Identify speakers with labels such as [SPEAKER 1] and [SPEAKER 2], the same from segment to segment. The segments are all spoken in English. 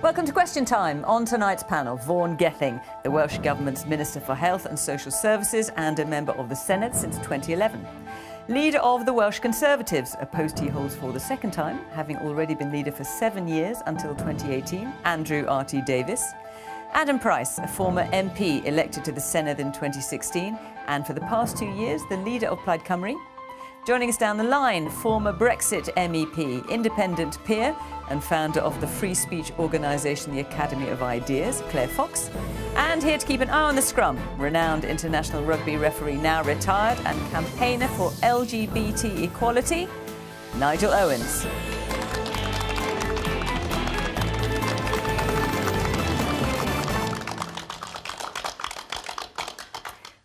[SPEAKER 1] Welcome to Question Time. On tonight's panel, Vaughan Gething, the Welsh Government's Minister for Health and Social Services and a member of the Senate since 2011. Leader of the Welsh Conservatives, a post he holds for the second time, having already been leader for 7 years until 2018, Andrew RT Davies. Adam Price, a former MP elected to the Senedd in 2016 and for the past 2 years the leader of Plaid Cymru. Joining us down the line, former Brexit MEP, independent peer and founder of the free speech organisation the Academy of Ideas, Claire Fox. And here to keep an eye on the scrum, renowned international rugby referee, now retired, and campaigner for LGBT equality, Nigel Owens.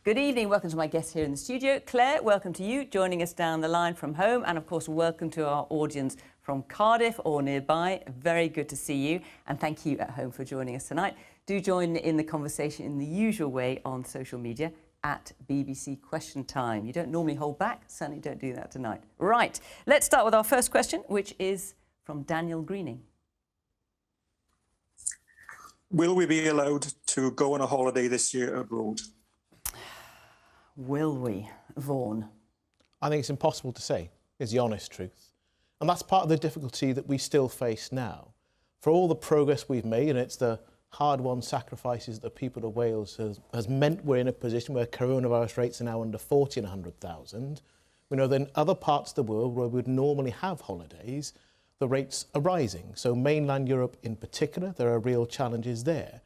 [SPEAKER 1] Good evening, welcome to my guests here in the studio. Claire, welcome to you, joining us down the line from home, and of course welcome to our audience from Cardiff or nearby. Very good to see you, and thank you at home for joining us tonight. Do join in the conversation in the usual way on social media at BBC Question Time. You don't normally hold back, certainly don't do that tonight. Right, let's start with our first question, which is from Daniel Greening.
[SPEAKER 2] Will we be allowed to go on a holiday this year abroad?
[SPEAKER 1] Will we, Vaughan?
[SPEAKER 3] I think it's impossible to say, is the honest truth. And that's part of the difficulty that we still face now. For all the progress we've made, and it's the hard-won sacrifices that the people of Wales has meant we're in a position where coronavirus rates are now under 40 and 100,000. We know that in other parts of the world where we'd normally have holidays, the rates are rising. So mainland Europe in particular, there are real challenges there.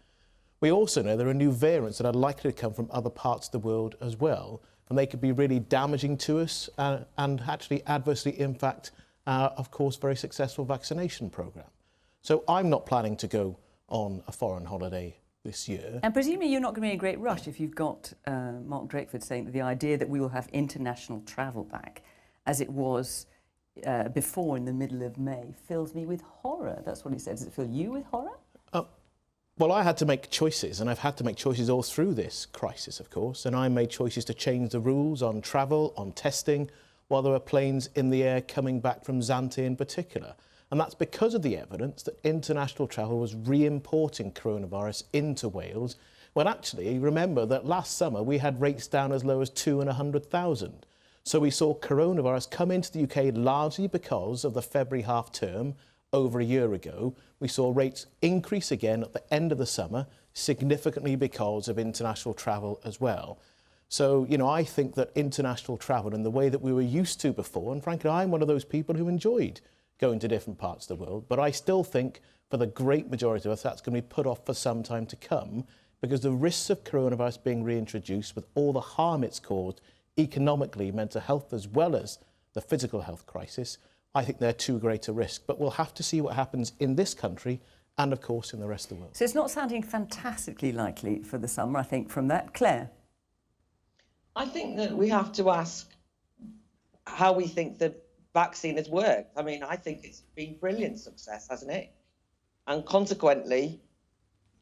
[SPEAKER 3] We also know there are new variants that are likely to come from other parts of the world as well, and they could be really damaging to us and actually adversely impact our, of course, very successful vaccination programme. So I'm not planning to go on a foreign holiday this year.
[SPEAKER 1] And presumably you're not going to be in a great rush if you've got Mark Drakeford saying that the idea that we will have international travel back, as it was before in the middle of May, fills me with horror. That's what he said. Does it fill you with horror?
[SPEAKER 3] Well, I had to make choices, and I've had to make choices all through this crisis, of course, and I made choices to change the rules on travel, on testing, while there were planes in the air coming back from Zante in particular. And that's because of the evidence that international travel was re-importing coronavirus into Wales, when actually, remember that last summer we had rates down as low as 2 and 100,000. So we saw coronavirus come into the UK largely because of the February half term over a year ago. We saw rates increase again at the end of the summer, significantly because of international travel as well. So, you know, I think that international travel in the way that we were used to before, and frankly, I'm one of those people who enjoyed going to different parts of the world, but I still think for the great majority of us, that's going to be put off for some time to come, because the risks of coronavirus being reintroduced with all the harm it's caused economically, mental health, as well as the physical health crisis, I think they're too great a risk. But we'll have to see what happens in this country and, of course, in the rest of the world.
[SPEAKER 1] So it's not sounding fantastically likely for the summer, I think, from that. Claire?
[SPEAKER 4] I think that we have to ask how we think the vaccine has worked. I mean, I think it's been brilliant success, hasn't it? And consequently,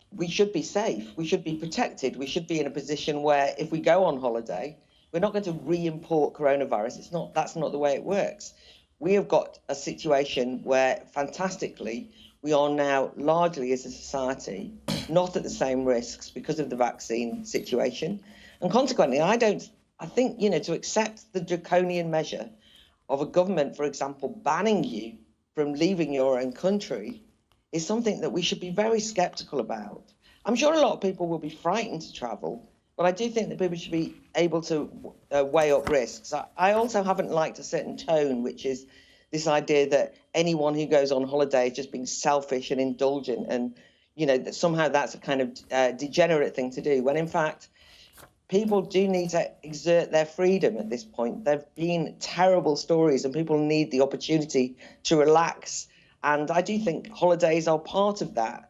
[SPEAKER 4] we should be safe. We should be protected. We should be in a position where if we go on holiday, we're not going to re-import coronavirus. That's not the way it works. We have got a situation where, fantastically, we are now largely as a society not at the same risks because of the vaccine situation. And consequently, I think, you know, to accept the draconian measure of a government, for example, banning you from leaving your own country is something that we should be very sceptical about. I'm sure a lot of people will be frightened to travel, but I do think that people should be able to weigh up risks. I also haven't liked a certain tone, which is this idea that anyone who goes on holiday is just being selfish and indulgent, and, you know, that somehow that's a kind of degenerate thing to do, when in fact people do need to exert their freedom at this point. There have been terrible stories and people need the opportunity to relax. And I do think holidays are part of that.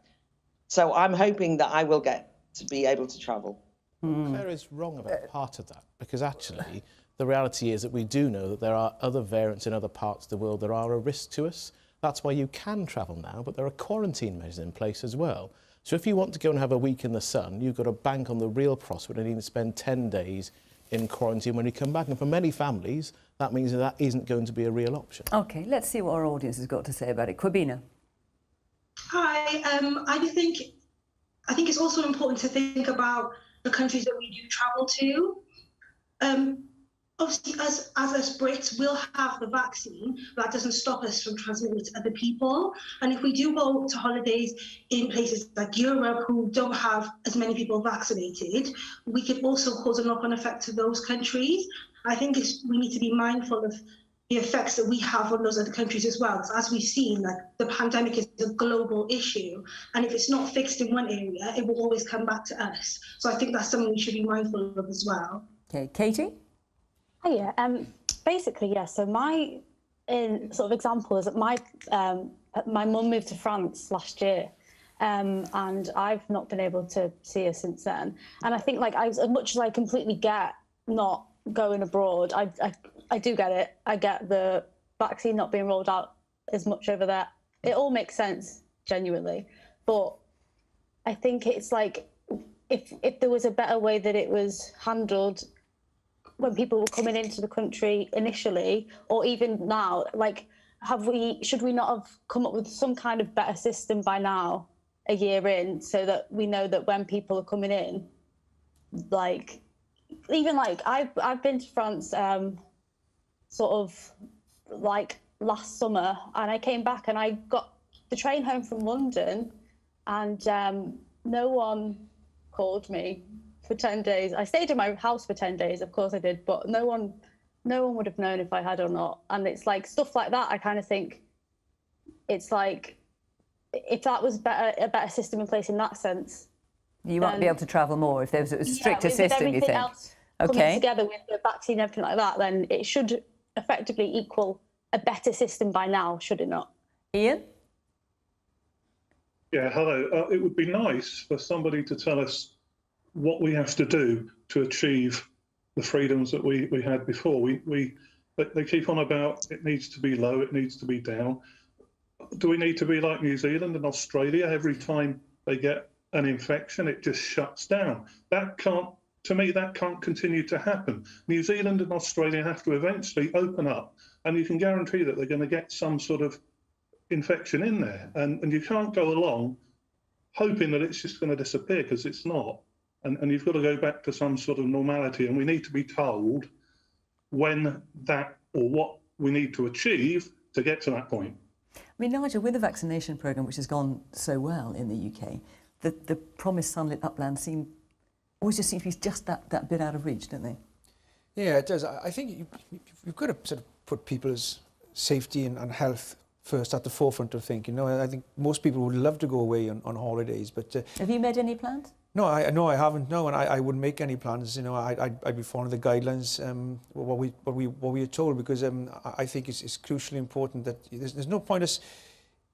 [SPEAKER 4] So I'm hoping that I will get to be able to travel.
[SPEAKER 3] Claire is wrong about part of that, because actually the reality is that we do know that there are other variants in other parts of the world that are a risk to us. That's why you can travel now, but there are quarantine measures in place as well. So if you want to go and have a week in the sun, you've got to bank on the real prospect of needing to spend 10 days in quarantine when you come back. And for many families, that means that isn't going to be a real option.
[SPEAKER 1] OK, let's see what our audience has got to say about it. Quabina.
[SPEAKER 5] Hi, I think it's also important to think about the countries that we do travel to. Obviously, as us Brits, we'll have the vaccine, but that doesn't stop us from transmitting it to other people. And if we do go to holidays in places like Europe who don't have as many people vaccinated, we could also cause a knock-on effect to those countries. I think we need to be mindful of the effects that we have on those other countries as well. Because as we've seen, like, the pandemic is a global issue, and if it's not fixed in one area, it will always come back to us. So I think that's something we should be mindful of as well.
[SPEAKER 1] Okay, Katie?
[SPEAKER 6] Hiya. Basically, yeah. So my sort of example is that my mum moved to France last year, and I've not been able to see her since then. And I think, like, as much as I completely get not going abroad, I do get it. I get the vaccine not being rolled out as much over there. It all makes sense, genuinely. But I think it's like, if there was a better way that it was handled when people were coming into the country initially, or even now, like, should we not have come up with some kind of better system by now, a year in, so that we know that when people are coming in, like, even like I've been to France sort of like last summer, and I came back and I got the train home from London, and no one called me for 10 days. I stayed in my house for 10 days, of course I did, but no one would have known if I had or not. And it's like stuff like that, I kind of think it's like, if that was a better system in place in that sense,
[SPEAKER 1] you might be able to travel more if there was a stricter
[SPEAKER 6] with
[SPEAKER 1] system, you
[SPEAKER 6] everything
[SPEAKER 1] think?
[SPEAKER 6] else coming together with the vaccine and everything like that, then it should effectively equal a better system by now, should it not?
[SPEAKER 1] Ian?
[SPEAKER 7] Yeah, hello. It would be nice for somebody to tell us what we have to do to achieve the freedoms that we had before. They keep on about it needs to be low, it needs to be down. Do we need to be like New Zealand and Australia? Every time they get an infection, it just shuts down. To me, that can't continue to happen. New Zealand and Australia have to eventually open up, and you can guarantee that they're going to get some sort of infection in there. And you can't go along hoping that it's just going to disappear, because it's not. And you've got to go back to some sort of normality, and we need to be told when that, or what we need to achieve to get to that point.
[SPEAKER 1] I mean, Nigel, with the vaccination programme, which has gone so well in the UK, the promised sunlit uplands always just seem to be just that bit out of reach, don't they?
[SPEAKER 8] Yeah, it does. I think you've got to sort of put people's safety and health first at the forefront of thinking. You know, I think most people would love to go away on holidays, but
[SPEAKER 1] have you made any plans?
[SPEAKER 8] No, I haven't. No, and I wouldn't make any plans. You know, I'd be following the guidelines, what we are told, because I think it's crucially important that there's no point us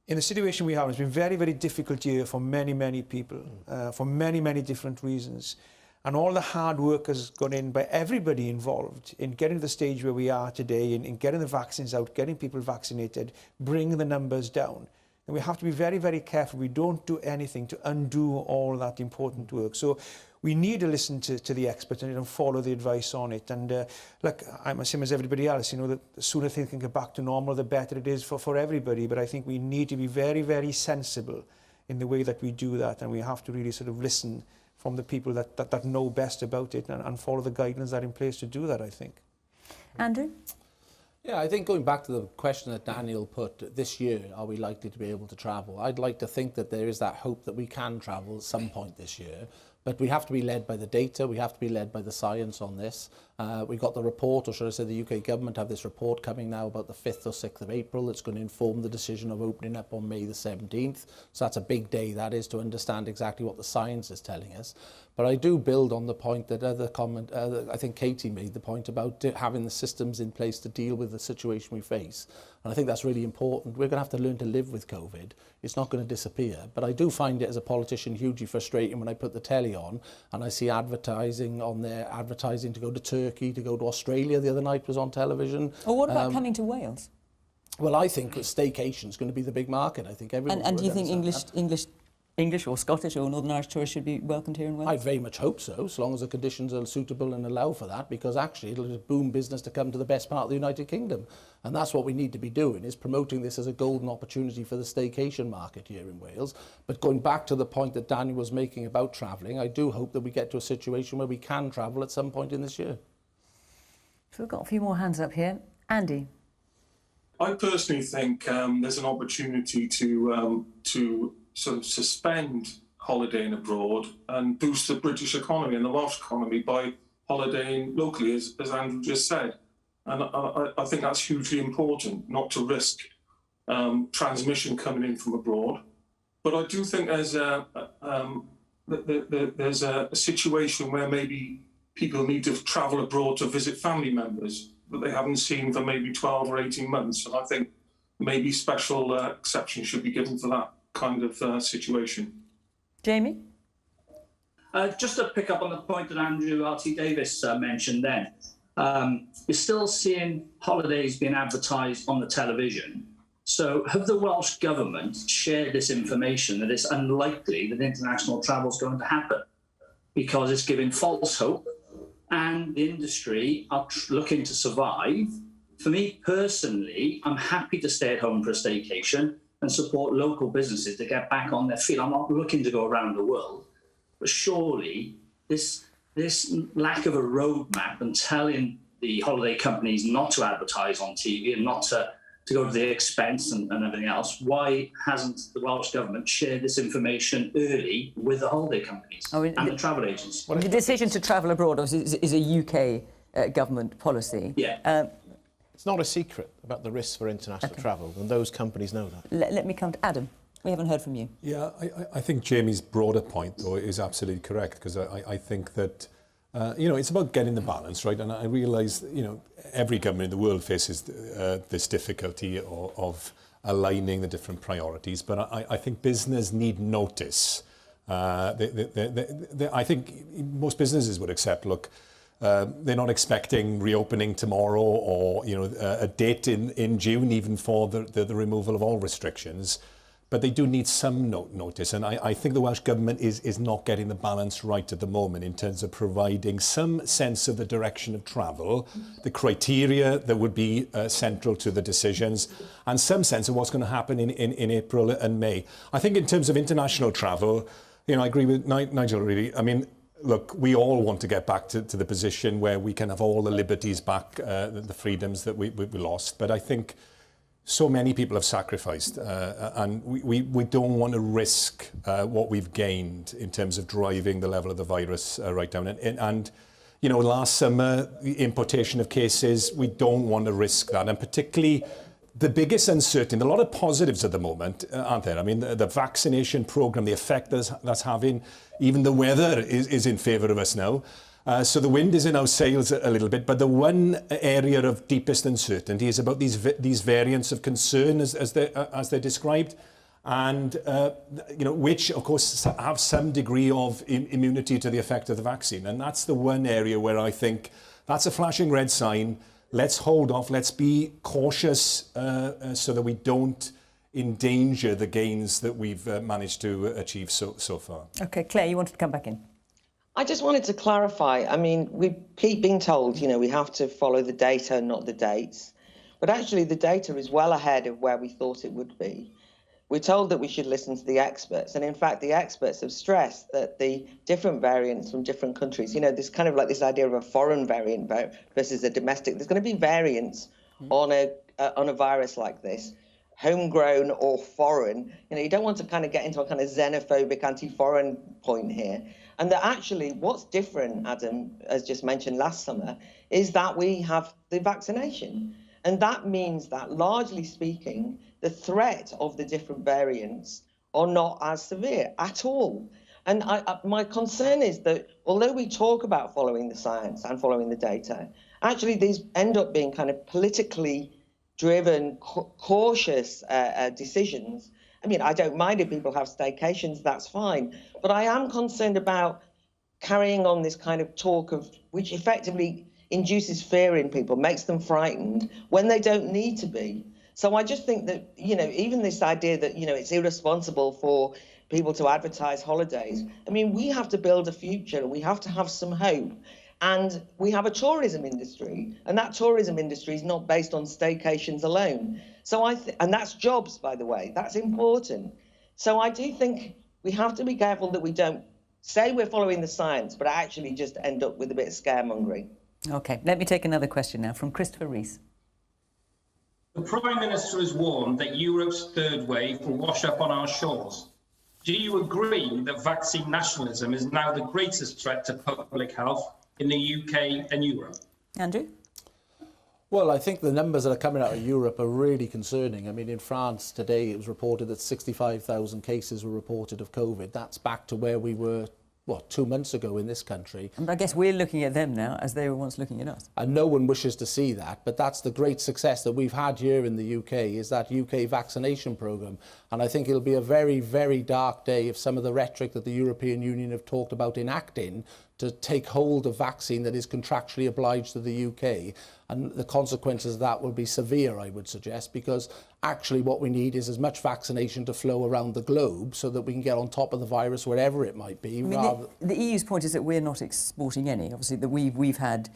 [SPEAKER 8] in the situation we have. It's been very, very difficult year for many people, for many different reasons, and all the hard work has gone in by everybody involved in getting to the stage where we are today, in getting the vaccines out, getting people vaccinated, bringing the numbers down. And we have to be very, very careful we don't do anything to undo all that important work. So we need to listen to the experts and follow the advice on it. And look, I'm the same as everybody else. You know, the sooner things can get back to normal, the better it is for everybody. But I think we need to be very, very sensible in the way that we do that. And we have to really sort of listen from the people that know best about it, and follow the guidelines that are in place to do that, I think.
[SPEAKER 1] Andrew?
[SPEAKER 9] Yeah, I think going back to the question that Daniel put, this year, are we likely to be able to travel? I'd like to think that there is that hope that we can travel at some point this year. But we have to be led by the data, we have to be led by the science on this. We got the report, or should I say the UK government have this report coming now about the 5th or 6th of April. That's going to inform the decision of opening up on May the 17th. So that's a big day, that is, to understand exactly what the science is telling us. But I do build on the point that I think Katie made the point about having the systems in place to deal with the situation we face. And I think that's really important. We're going to have to learn to live with COVID. It's not going to disappear. But I do find it as a politician hugely frustrating when I put the telly on and I see advertising on there, advertising to go to Turkey, to go to Australia. The other night was on television.
[SPEAKER 1] Or what about coming to Wales?
[SPEAKER 9] Well, I think staycation is going to be the big market. I think everyone.
[SPEAKER 1] And do you think English English or Scottish or Northern Irish tourists should be welcomed here in Wales?
[SPEAKER 9] I very much hope so, as long as the conditions are suitable and allow for that, because actually it'll boom business to come to the best part of the United Kingdom. And that's what we need to be doing, is promoting this as a golden opportunity for the staycation market here in Wales. But going back to the point that Daniel was making about travelling, I do hope that we get to a situation where we can travel at some point in this year.
[SPEAKER 1] So we've got a few more hands up here. Andy.
[SPEAKER 2] I personally think there's an opportunity to sort of suspend holidaying abroad and boost the British economy and the Welsh economy by holidaying locally, as Andrew just said. And I think that's hugely important, not to risk transmission coming in from abroad. But I do think there's a situation where maybe people need to travel abroad to visit family members that they haven't seen for maybe 12 or 18 months. And I think maybe special exceptions should be given for that kind of situation.
[SPEAKER 1] Jamie?
[SPEAKER 10] Just to pick up on the point that Andrew RT Davies mentioned then, you're still seeing holidays being advertised on the television. So have the Welsh Government shared this information that it's unlikely that international travel is going to happen, because it's giving false hope and the industry are looking to survive? For me personally, I'm happy to stay at home for a staycation and support local businesses to get back on their feet. I'm not looking to go around the world, but surely this lack of a roadmap and telling the holiday companies not to advertise on TV and not to go to the expense and everything else, why hasn't the Welsh Government shared this information early with the holiday companies and the travel agents?
[SPEAKER 1] Well, the decision to travel abroad is a UK government policy.
[SPEAKER 10] Yeah.
[SPEAKER 3] It's not a secret about the risks for international travel, and those companies know that.
[SPEAKER 1] Let me come to Adam. We haven't heard from you.
[SPEAKER 11] Yeah, I think Jamie's broader point, though, is absolutely correct, because I think that, it's about getting the balance, right? And I realise, every government in the world faces this difficulty of aligning the different priorities, but I think business need notice. I think most businesses would accept, look, they're not expecting reopening tomorrow or a date in June even for the removal of all restrictions, but they do need some notice. And I think the Welsh Government is not getting the balance right at the moment in terms of providing some sense of the direction of travel, the criteria that would be central to the decisions, and some sense of what's going to happen in April and May. I think in terms of international travel, I agree with Nigel, really. I mean, look, we all want to get back to the position where we can have all the liberties back, the freedoms that we lost. But I think so many people have sacrificed, and we don't want to risk what we've gained in terms of driving the level of the virus right down. And last summer, the importation of cases, we don't want to risk that. And particularly the biggest uncertainty, a lot of positives at the moment, aren't there? I mean, the vaccination programme, the effect that's having, even the weather is in favour of us now. So the wind is in our sails a little bit, but the one area of deepest uncertainty is about these variants of concern as they're described, and which of course have some degree of immunity to the effect of the vaccine. And that's the one area where I think that's a flashing red sign. Let's hold off, let's be cautious so that we don't endanger the gains that we've managed to achieve so far.
[SPEAKER 1] OK, Claire, you wanted to come back in.
[SPEAKER 4] I just wanted to clarify. I mean, we keep being told, we have to follow the data, not the dates. But actually, the data is well ahead of where we thought it would be. We're told that we should listen to the experts. And in fact, the experts have stressed that the different variants from different countries, there's kind of like this idea of a foreign variant versus a domestic. There's going to be variants on a virus like this, homegrown or foreign. You don't want to kind of get into a kind of xenophobic anti-foreign point here. And that actually what's different, Adam, as just mentioned last summer, is that we have the vaccination. And that means that, largely speaking, the threat of the different variants are not as severe at all. And my concern is that although we talk about following the science and following the data, actually these end up being kind of politically driven, cautious decisions. I mean, I don't mind if people have staycations, that's fine. But I am concerned about carrying on this kind of talk which effectively induces fear in people, makes them frightened when they don't need to be. So I just think that, even this idea that, it's irresponsible for people to advertise holidays. I mean, we have to build a future and we have to have some hope. And we have a tourism industry, and that tourism industry is not based on staycations alone. So and that's jobs, by the way, that's important. So I do think we have to be careful that we don't say we're following the science, but actually just end up with a bit of scaremongering.
[SPEAKER 1] OK, let me take another question now from Christopher Rees.
[SPEAKER 12] The Prime Minister has warned that Europe's third wave will wash up on our shores. Do you agree that vaccine nationalism is now the greatest threat to public health in the UK and Europe?
[SPEAKER 1] Andrew?
[SPEAKER 9] Well, I think the numbers that are coming out of Europe are really concerning. I mean, in France today, it was reported that 65,000 cases were reported of COVID. That's back to where we were, what, 2 months ago in this country.
[SPEAKER 1] And I guess we're looking at them now as they were once looking at us.
[SPEAKER 9] And no one wishes to see that, but that's the great success that we've had here in the UK, is that UK vaccination programme. And I think it'll be a very, very dark day if some of the rhetoric that the European Union have talked about enacting to take hold of vaccine that is contractually obliged to the UK. And the consequences of that will be severe, I would suggest, because actually what we need is as much vaccination to flow around the globe so that we can get on top of the virus wherever it might be.
[SPEAKER 1] I mean, the EU's point is that we're not exporting any. Obviously, that we've had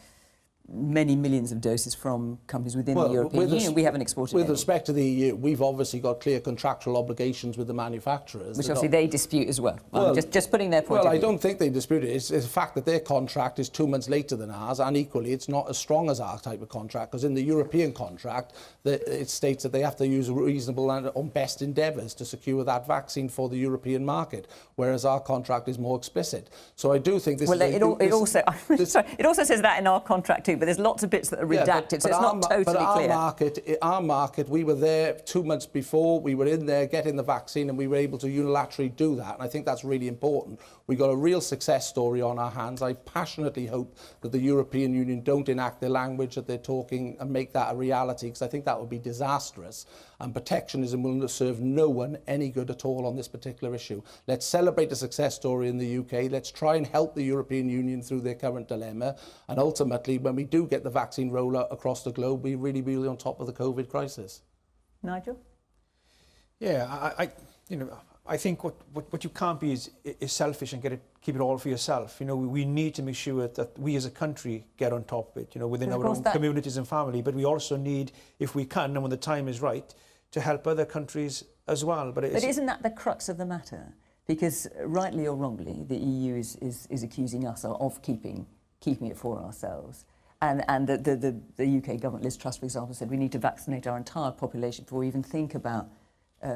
[SPEAKER 1] many millions of doses from companies within the European Union. We haven't exported
[SPEAKER 9] With
[SPEAKER 1] any.
[SPEAKER 9] respect to the EU, we've obviously got clear contractual obligations with the manufacturers.
[SPEAKER 1] Which obviously they dispute as well. Well, just putting their point of view.
[SPEAKER 9] Well, I don't think they dispute it. It's a fact that their contract is 2 months later than ours, and equally it's not as strong as our type of contract, because in the European contract, it states that they have to use reasonable and best endeavours to secure that vaccine for the European market, whereas our contract is more explicit. So I do think this
[SPEAKER 1] it also says that in our contract too, but there's lots of bits that are redacted, so it's not totally clear.
[SPEAKER 9] Our market, we were there 2 months before, we were in there getting the vaccine, and we were able to unilaterally do that, and I think that's really important. We've got a real success story on our hands. I passionately hope that the European Union don't enact the language that they're talking and make that a reality, because I think that would be disastrous, and protectionism will serve no one any good at all on this particular issue. Let's celebrate the success story in the UK. Let's try and help the European Union through their current dilemma, and ultimately, when we do get the vaccine rollout across the globe, we really be on top of the COVID crisis.
[SPEAKER 1] Nigel?
[SPEAKER 8] Yeah, I think what you can't be is selfish and keep it all for yourself. You know, we need to make sure that we as a country get on top of it, you know, within our own communities and family. But we also need, if we can, and when the time is right, to help other countries as well. But
[SPEAKER 1] isn't that the crux of the matter? Because rightly or wrongly, the EU is accusing us of keeping it for ourselves. And the UK government, Liz Truss, for example, said we need to vaccinate our entire population before we even think about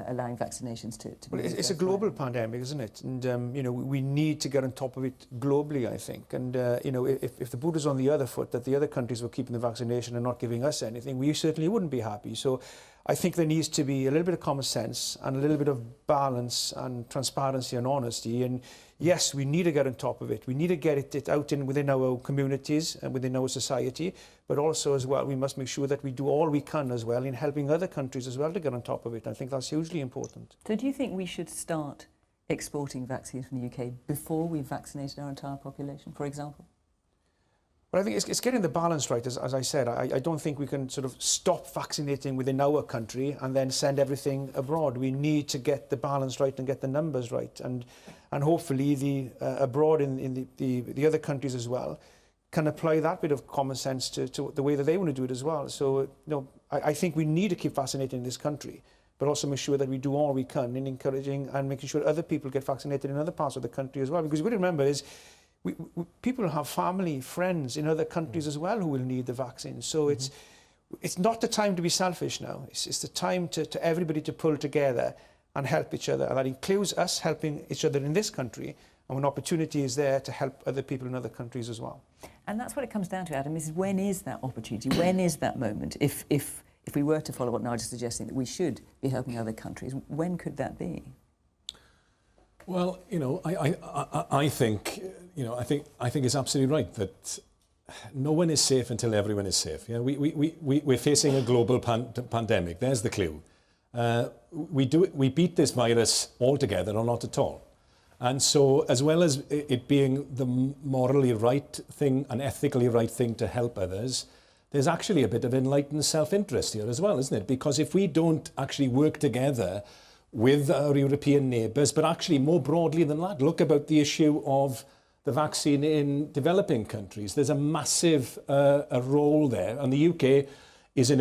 [SPEAKER 1] allowing vaccinations to be...
[SPEAKER 8] Well, it's a global pandemic, isn't it? And, you know, we need to get on top of it globally, I think. And, you know, if the boot is on the other foot, that the other countries were keeping the vaccination and not giving us anything, we certainly wouldn't be happy. So I think there needs to be a little bit of common sense and a little bit of balance and transparency and honesty. And yes, we need to get on top of it. We need to get it out within our communities and within our society, but also as well, we must make sure that we do all we can as well in helping other countries as well to get on top of it. I think that's hugely important.
[SPEAKER 1] So do you think we should start exporting vaccines from the UK before we've vaccinated our entire population, for example?
[SPEAKER 8] But I think it's getting the balance right, as I said. I don't think we can sort of stop vaccinating within our country and then send everything abroad. We need to get the balance right and get the numbers right. And hopefully the abroad in the other countries as well can apply that bit of common sense to the way that they want to do it as well. So, you know, I think we need to keep vaccinating in this country, but also make sure that we do all we can in encouraging and making sure other people get vaccinated in other parts of the country as well. Because what we remember is people have family, friends in other countries as well who will need the vaccine. So it's not the time to be selfish now. It's the time to everybody to pull together and help each other. And that includes us helping each other in this country, and when opportunity is there to help other people in other countries as well. And
[SPEAKER 1] that's what it comes down to, Adam, is when is that opportunity? When is that moment? If we were to follow what Nigel's suggesting, that we should be helping other countries, when could that be?
[SPEAKER 11] Well, you know, I think, you know, I think it's absolutely right that no one is safe until everyone is safe. You know, we're facing a global pandemic. There's the clue. We beat this virus altogether or not at all. And so, as well as it being the morally right thing and ethically right thing to help others, there's actually a bit of enlightened self-interest here as well, isn't it? Because if we don't actually work together with our European neighbours, but actually more broadly than that, look about the issue of the vaccine in developing countries. There's a massive a role there, and the UK is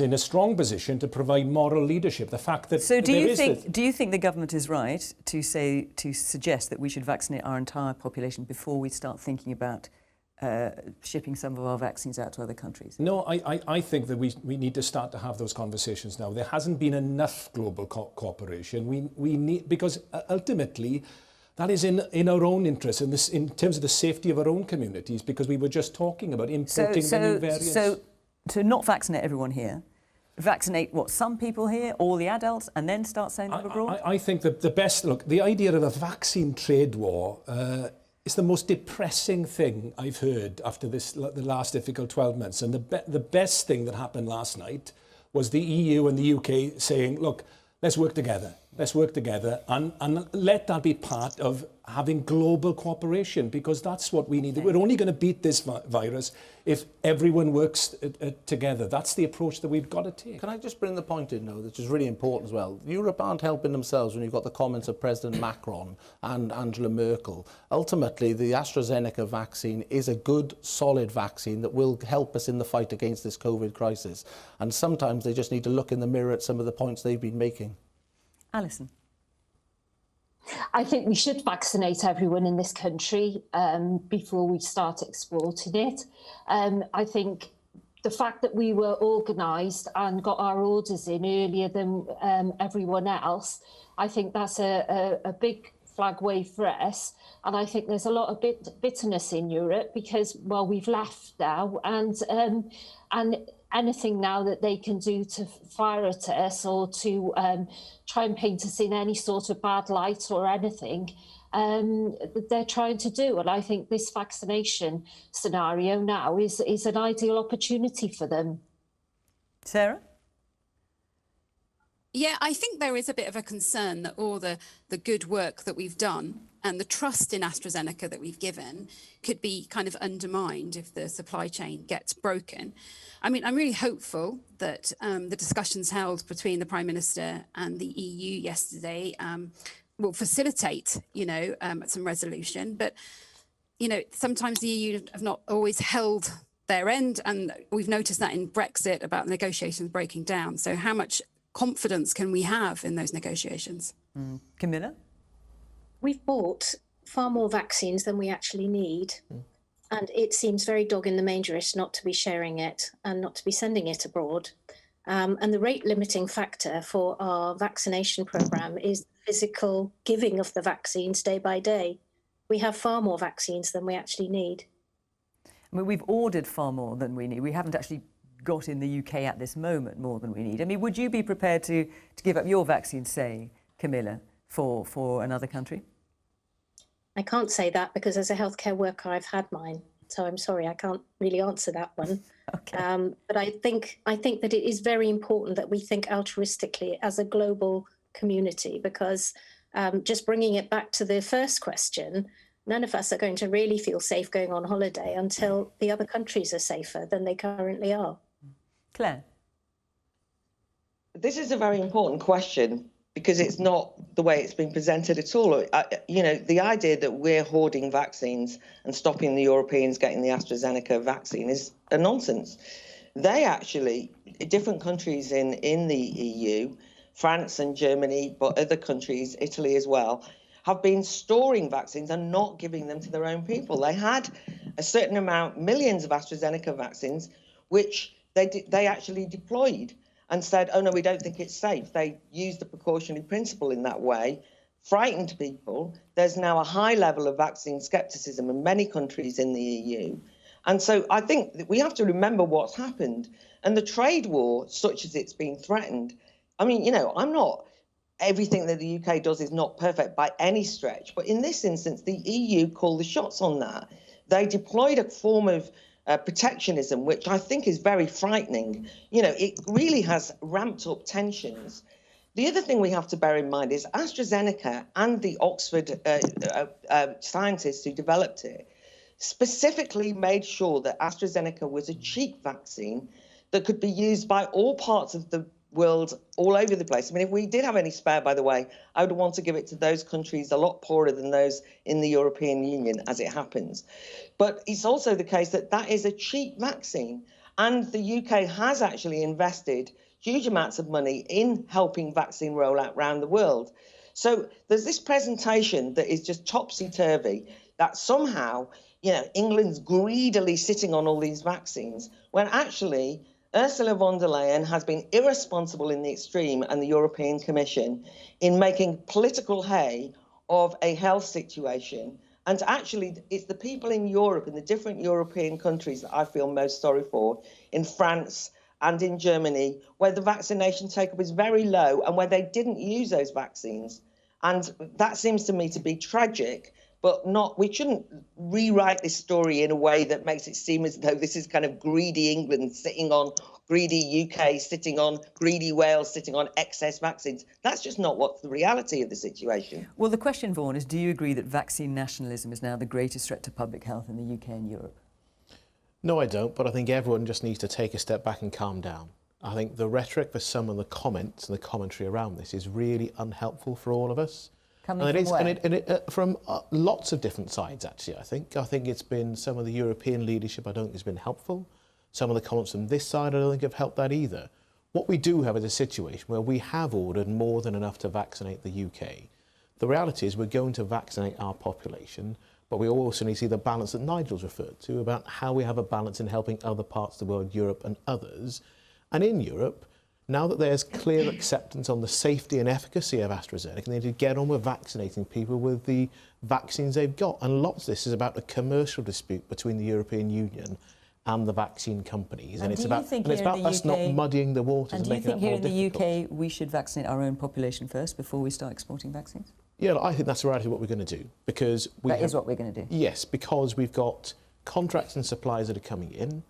[SPEAKER 11] in a strong position to provide moral leadership. The fact that
[SPEAKER 1] do you think the government is right to suggest that we should vaccinate our entire population before we start thinking about shipping some of our vaccines out to other countries?
[SPEAKER 11] No, I think that we need to start to have those conversations now. There hasn't been enough global cooperation. We need, because ultimately that is in our own interest, in terms of the safety of our own communities, because we were just talking about importing the new variants.
[SPEAKER 1] So to not vaccinate everyone here, vaccinate some people here, all the adults, and then start sending them abroad?
[SPEAKER 11] I think that the idea of a vaccine trade war is the most depressing thing I've heard after the last difficult 12 months. And the best thing that happened last night was the EU and the UK saying, look, let's work together. Let's work together and let that be part of having global cooperation, because that's what we need. We're only going to beat this virus if everyone works together. That's the approach that we've got to take.
[SPEAKER 9] Can I just bring the point in, though, which is really important as well? Europe aren't helping themselves when you've got the comments of President Macron and Angela Merkel. Ultimately, the AstraZeneca vaccine is a good, solid vaccine that will help us in the fight against this COVID crisis. And sometimes they just need to look in the mirror at some of the points they've been making.
[SPEAKER 1] Alison.
[SPEAKER 13] I think we should vaccinate everyone in this country before we start exporting it. I think the fact that we were organised and got our orders in earlier than everyone else, I think that's a big flag wave for us. And I think there's a lot of bitterness in Europe because, well, we've left now, and anything now that they can do to fire at us or to try and paint us in any sort of bad light or anything, they're trying to do. And I think this vaccination scenario now is an ideal opportunity for them.
[SPEAKER 1] Sarah?
[SPEAKER 14] Yeah, I think there is a bit of a concern that all the good work that we've done and the trust in AstraZeneca that we've given could be kind of undermined if the supply chain gets broken. I mean, I'm really hopeful that the discussions held between the Prime Minister and the EU yesterday will facilitate, some resolution. But, sometimes the EU have not always held their end, and we've noticed that in Brexit about negotiations breaking down. So how much confidence can we have in those negotiations?
[SPEAKER 1] Camilla?
[SPEAKER 15] We've bought far more vaccines than we actually need. And it seems very dog in the mangerish not to be sharing it and not to be sending it abroad. And the rate limiting factor for our vaccination programme is physical giving of the vaccines day by day. We have far more vaccines than we actually need.
[SPEAKER 1] I mean, we've ordered far more than we need. We haven't actually got in the UK at this moment more than we need. I mean, would you be prepared to give up your vaccine, say, Camilla, for another country?
[SPEAKER 15] I can't say that because as a healthcare worker, I've had mine. So I'm sorry, I can't really answer that one. Okay. But I think that it is very important that we think altruistically as a global community, because just bringing it back to the first question, none of us are going to really feel safe going on holiday until the other countries are safer than they currently are.
[SPEAKER 1] Claire?
[SPEAKER 4] This is a very important question because it's not the way it's been presented at all. The idea that we're hoarding vaccines and stopping the Europeans getting the AstraZeneca vaccine is a nonsense. They actually, different countries in the EU, France and Germany, but other countries, Italy as well, have been storing vaccines and not giving them to their own people. They had a certain amount, millions of AstraZeneca vaccines, which they actually deployed and said, oh no, we don't think it's safe. They used the precautionary principle in that way, frightened people. There's now a high level of vaccine skepticism in many countries in the EU. And so I think that we have to remember what's happened. And the trade war, such as it's been threatened, I mean, everything that the UK does is not perfect by any stretch. But in this instance, the EU called the shots on that. They deployed a form of protectionism, which I think is very frightening. It really has ramped up tensions. The other thing we have to bear in mind is AstraZeneca and the Oxford scientists who developed it specifically made sure that AstraZeneca was a cheap vaccine that could be used by all parts of the world all over the place. I mean, if we did have any spare, by the way, I would want to give it to those countries a lot poorer than those in the European Union, as it happens. But it's also the case that that is a cheap vaccine. And the UK has actually invested huge amounts of money in helping vaccine rollout around the world. So there's this presentation that is just topsy-turvy, that somehow, you know, England's greedily sitting on all these vaccines, when actually Ursula von der Leyen has been irresponsible in the extreme, and the European Commission, in making political hay of a health situation. And actually, it's the people in Europe, in the different European countries, that I feel most sorry for, in France and in Germany, where the vaccination take-up is very low and where they didn't use those vaccines. And that seems to me to be tragic, but not, we shouldn't rewrite this story in a way that makes it seem as though this is kind of greedy England sitting on, greedy UK sitting on, greedy Wales sitting on excess vaccines. That's just not what's the reality of the situation.
[SPEAKER 1] Well, the question, Vaughan, is do you agree that vaccine nationalism is now the greatest threat to public health in the UK and Europe?
[SPEAKER 3] No, I don't, but I think everyone just needs to take a step back and calm down. I think the rhetoric for some of the comments and the commentary around this is really unhelpful for all of us. From lots of different sides, actually, I think. I think it's been some of the European leadership I don't think has been helpful. Some of the comments from this side I don't think have helped that either. What we do have is a situation where we have ordered more than enough to vaccinate the UK. The reality is we're going to vaccinate our population, but we also need to see the balance that Nigel's referred to about how we have a balance in helping other parts of the world, Europe and others. And in Europe, now that there's clear acceptance on the safety and efficacy of AstraZeneca, they need to get on with vaccinating people with the vaccines they've got. And lots of this is about a commercial dispute between the European Union and the vaccine companies. And it's about us not muddying the waters and making it more difficult.
[SPEAKER 1] And do you think here in the UK we should vaccinate our own population first before we start exporting vaccines?
[SPEAKER 3] Yeah, I think that's the reality of what we're going to do. Because
[SPEAKER 1] that is what we're going to do?
[SPEAKER 3] Yes, because we've got contracts and supplies that are coming in.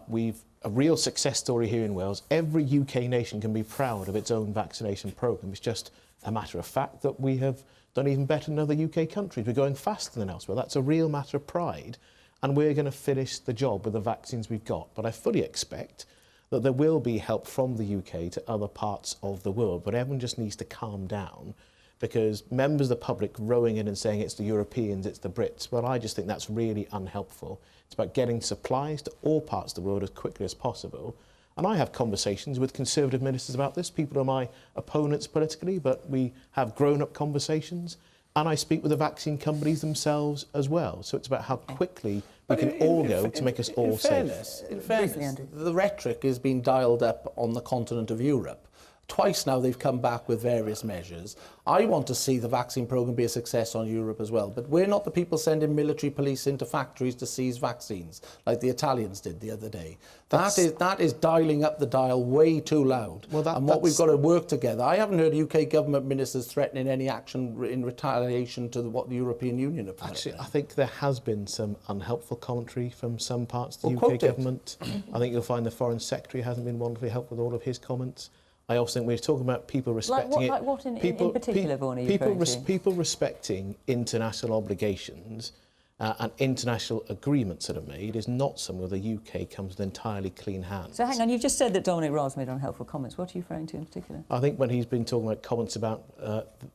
[SPEAKER 3] We've a real success story here in Wales. Every UK nation can be proud of its own vaccination programme. It's just a matter of fact that we have done even better than other UK countries. We're going faster than elsewhere. That's a real matter of pride. And we're going to finish the job with the vaccines we've got. But I fully expect that there will be help from the UK to other parts of the world. But everyone just needs to calm down, because members of the public rowing in and saying it's the Europeans, it's the Brits, well, I just think that's really unhelpful. It's about getting supplies to all parts of the world as quickly as possible. And I have conversations with Conservative ministers about this. People are my opponents politically, but we have grown-up conversations. And I speak with the vaccine companies themselves as well. So it's about how quickly we can all go to make us all safe.
[SPEAKER 9] In fairness, the rhetoric is being dialed up on the continent of Europe. Twice now they've come back with various measures. I want to see the vaccine programme be a success on Europe as well, but we're not the people sending military police into factories to seize vaccines, like the Italians did the other day. That is dialing up the dial way too loud. What we've got to work together. I haven't heard UK government ministers threatening any action in retaliation to what the European Union have done.
[SPEAKER 3] Actually, I think there has been some unhelpful commentary from some parts of the UK government. I think you'll find the Foreign Secretary hasn't been wonderfully helpful with all of his comments. I also think we're talking about people respecting
[SPEAKER 1] Like what in particular, Vaughan, are you referring to?
[SPEAKER 3] People respecting international obligations and international agreements that are made is not somewhere the UK comes with entirely clean hands.
[SPEAKER 1] So hang on, you've just said that Dominic Raab's made unhelpful comments. What are you referring to in particular?
[SPEAKER 3] I think when he's been talking about comments about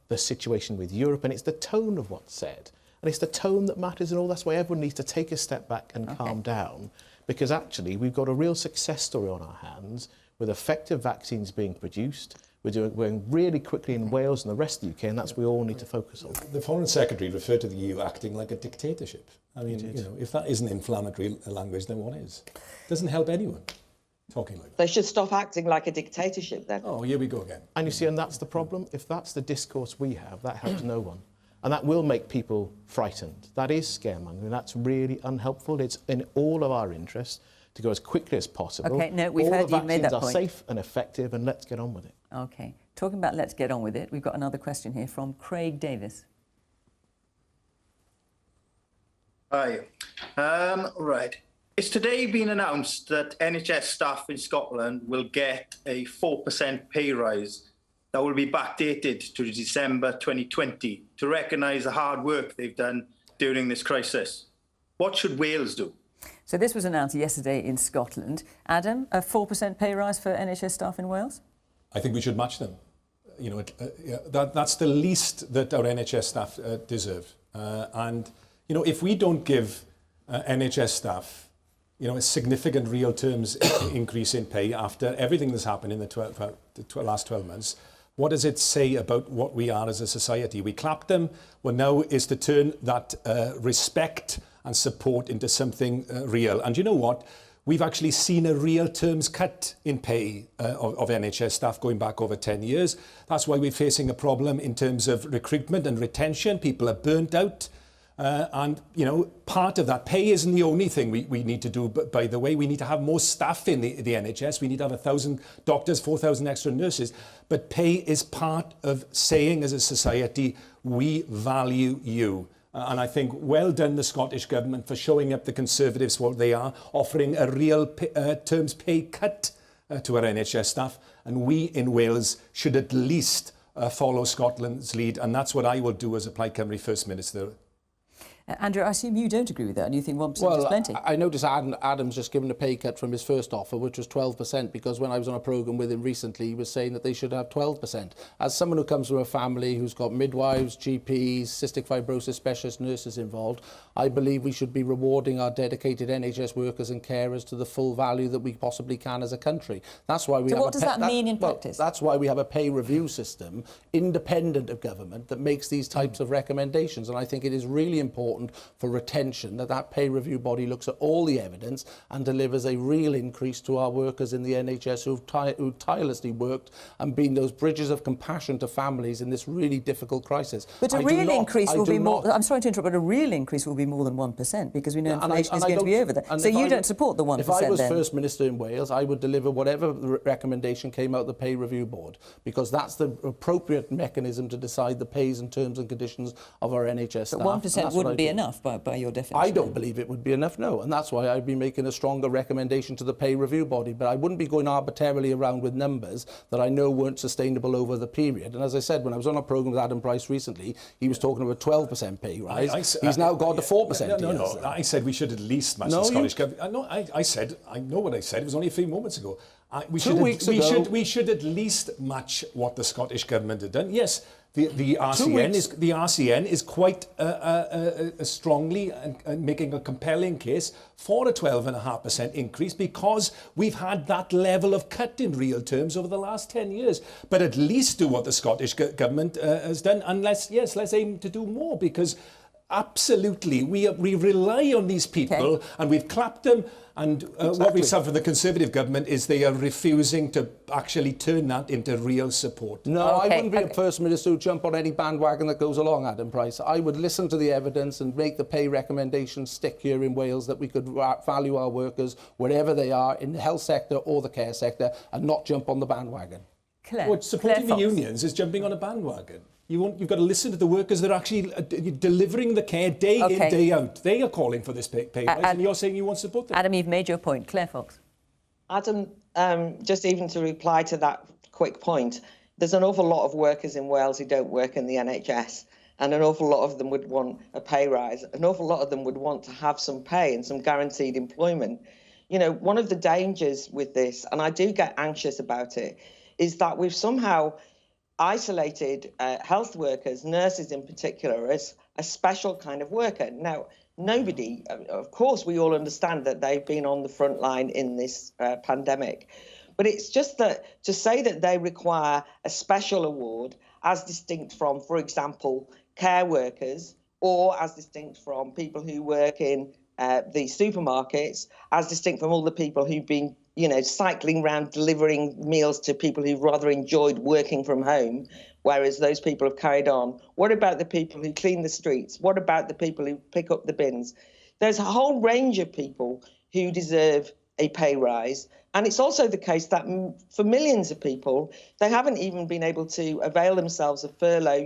[SPEAKER 3] the situation with Europe, and it's the tone of what's said, and it's the tone that matters and all. That's why everyone needs to take a step back and calm down, because actually we've got a real success story on our hands with effective vaccines being produced. We're going really quickly in Wales and the rest of the UK, and that's what we all need to focus on.
[SPEAKER 11] The Foreign Secretary referred to the EU acting like a dictatorship. I mean, you know, if that isn't inflammatory language, then what is? It doesn't help anyone talking like that.
[SPEAKER 4] They should stop acting like a dictatorship then.
[SPEAKER 11] Oh, here we go again.
[SPEAKER 3] And you see, and that's the problem. If that's the discourse we have, that helps no one. And that will make people frightened. That is scaremongering. That's really unhelpful. It's in all of our interests to go as quickly as possible.
[SPEAKER 1] OK, no, we've heard you've made that point.
[SPEAKER 3] All the vaccines are safe and effective, and let's get on with it.
[SPEAKER 1] OK. Talking about let's get on with it, we've got another question here from Craig Davis.
[SPEAKER 16] Hi. Right. It's today been announced that NHS staff in Scotland will get a 4% pay rise that will be backdated to December 2020 to recognise the hard work they've done during this crisis. What should Wales do?
[SPEAKER 1] So this was announced yesterday in Scotland. Adam, a 4% pay rise for NHS staff in Wales?
[SPEAKER 11] I think we should match them. You know, that's the least that our NHS staff deserve. And, you know, if we don't give NHS staff, you know, a significant real terms increase in pay after everything that's happened in the last 12 months, what does it say about what we are as a society? We clapped them. Well, now is to turn that respect and support into something real. And you know what? We've actually seen a real terms cut in pay of NHS staff going back over 10 years. That's why we're facing a problem in terms of recruitment and retention. People are burnt out. And, you know, part of that pay isn't the only thing we need to do. But by the way, we need to have more staff in the NHS. We need to have 1,000 doctors, 4,000 extra nurses. But pay is part of saying as a society, we value you. And I think well done the Scottish Government for showing up the Conservatives what they are, offering a real terms pay cut to our NHS staff. And we in Wales should at least follow Scotland's lead. And that's what I will do as a Plaid Cymru First Minister.
[SPEAKER 1] Andrew, I assume you don't agree with that and you think 1% is plenty?
[SPEAKER 9] I noticed Adam's just given a pay cut from his first offer, which was 12%, because when I was on a programme with him recently, he was saying that they should have 12%. As someone who comes from a family who's got midwives, GPs, cystic fibrosis specialist nurses involved, I believe we should be rewarding our dedicated NHS workers and carers to the full value that we possibly can as a country. That's why we
[SPEAKER 1] so what does that mean in practice?
[SPEAKER 9] That's why we have a pay review system, independent of government, that makes these types of recommendations. And I think it is really important for retention that pay review body looks at all the evidence and delivers a real increase to our workers in the NHS who've tirelessly worked and been those bridges of compassion to families in this really difficult crisis.
[SPEAKER 1] But a real increase will be more, I'm sorry to interrupt, but a real increase will be more than 1% because we know inflation is going to be over there. So you don't support the 1%
[SPEAKER 9] If I was
[SPEAKER 1] then?
[SPEAKER 9] First Minister in Wales, I would deliver whatever recommendation came out of the pay review board, because that's the appropriate mechanism to decide the pays and terms and conditions of our NHS staff.
[SPEAKER 1] But 1% wouldn't be enough by your definition.
[SPEAKER 9] I don't believe it would be enough, no. And that's why I'd be making a stronger recommendation to the pay review body. But I wouldn't be going arbitrarily around with numbers that I know weren't sustainable over the period. And as I said, when I was on a programme with Adam Price recently, he was talking about 12% pay rise. He's now got to 4%.
[SPEAKER 11] No. I said we should at least match the Scottish Government. I know what I said. It was only a few moments ago. We should at least match what the Scottish Government had done. Yes, the RCN is quite strongly making a compelling case for a 12.5% increase because we've had that level of cut in real terms over the last 10 years. But at least do what the Scottish Government has done, and let's aim to do more, because absolutely we rely on these people and we've clapped them. And what we've seen from the Conservative government is they are refusing to actually turn that into real support.
[SPEAKER 9] No, I wouldn't be a First Minister who jump on any bandwagon that goes along, Adam Price. I would listen to the evidence and make the pay recommendations stick here in Wales, that we could value our workers wherever they are, in the health sector or the care sector, and not jump on the bandwagon.
[SPEAKER 11] Supporting the unions is jumping on a bandwagon. You've got to listen to the workers that are actually delivering the care day in, day out. They are calling for this pay rise, and you're saying you won't support them.
[SPEAKER 1] Adam, you've made your point. Claire Fox.
[SPEAKER 4] Adam, just even to reply to that quick point, there's an awful lot of workers in Wales who don't work in the NHS, and an awful lot of them would want a pay rise. An awful lot of them would want to have some pay and some guaranteed employment. You know, one of the dangers with this, and I do get anxious about it, is that we've somehow isolated health workers, nurses in particular, as a special kind of worker. Now, nobody, of course, we all understand that they've been on the front line in this pandemic, but it's just that to say that they require a special award as distinct from, for example, care workers, or as distinct from people who work in the supermarkets, as distinct from all the people who've been cycling around delivering meals to people who rather enjoyed working from home, whereas those people have carried on. What about the people who clean the streets? What about the people who pick up the bins? There's a whole range of people who deserve a pay rise. And it's also the case that for millions of people, they haven't even been able to avail themselves of furlough.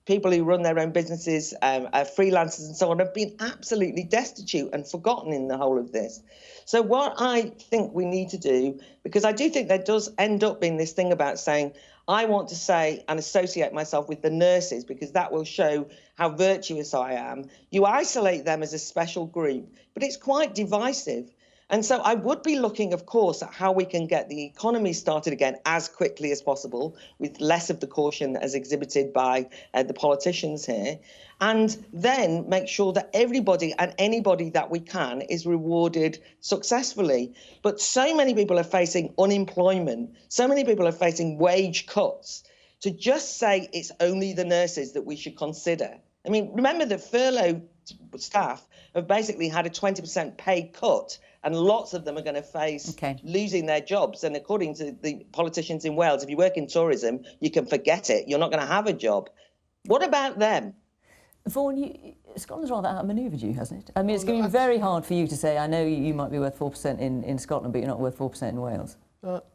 [SPEAKER 4] People who run their own businesses, freelancers and so on, have been absolutely destitute and forgotten in the whole of this. So what I think we need to do, because I do think there does end up being this thing about saying, I want to say and associate myself with the nurses because that will show how virtuous I am. You isolate them as a special group, but it's quite divisive. And so I would be looking, of course, at how we can get the economy started again as quickly as possible, with less of the caution as exhibited by the politicians here, and then make sure that everybody and anybody that we can is rewarded successfully. But so many people are facing unemployment, so many people are facing wage cuts. To just say it's only the nurses that we should consider. I mean, remember that furlough staff have basically had a 20% pay cut, and lots of them are going to face losing their jobs. And according to the politicians in Wales, if you work in tourism, you can forget it. You're not going to have a job. What about them?
[SPEAKER 1] Vaughan, Scotland's rather outmanoeuvred you, hasn't it? I mean, it's going to be very hard for you to say, I know you might be worth 4% in Scotland, but you're not worth 4% in Wales.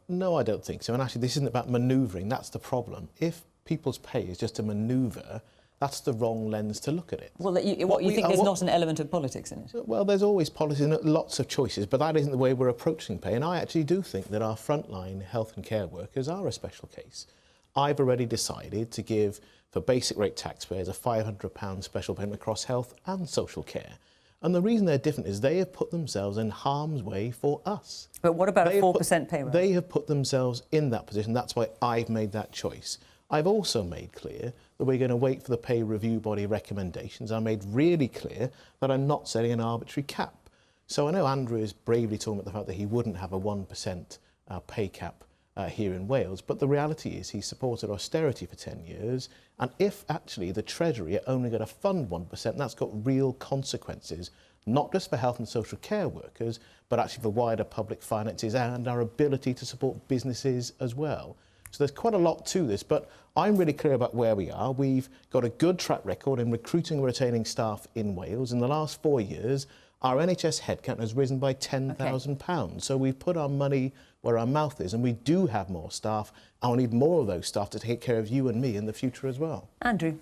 [SPEAKER 3] No, I don't think so. And actually, this isn't about manoeuvring. That's the problem. If people's pay is just a manoeuvre, that's the wrong lens to look at it.
[SPEAKER 1] Well, you think there's not an element of politics in it?
[SPEAKER 3] Well, there's always politics and lots of choices, but that isn't the way we're approaching pay. And I actually do think that our frontline health and care workers are a special case. I've already decided to give, for basic rate taxpayers, a £500 special payment across health and social care. And the reason they're different is they have put themselves in harm's way for us.
[SPEAKER 1] But what about a 4% pay rise?
[SPEAKER 3] They have put themselves in that position. That's why I've made that choice. I've also made clear that we're going to wait for the pay review body recommendations. I made really clear that I'm not setting an arbitrary cap. So I know Andrew is bravely talking about the fact that he wouldn't have a 1% pay cap here in Wales, but the reality is he supported austerity for 10 years, and if actually the Treasury are only going to fund 1%, that's got real consequences, not just for health and social care workers, but actually for wider public finances and our ability to support businesses as well. So there's quite a lot to this, but I'm really clear about where we are. We've got a good track record in recruiting and retaining staff in Wales. In the last 4 years, our NHS headcount has risen by £10,000. So we've put our money where our mouth is, and we do have more staff, and we need more of those staff to take care of you and me in the future as well.
[SPEAKER 1] Andrew.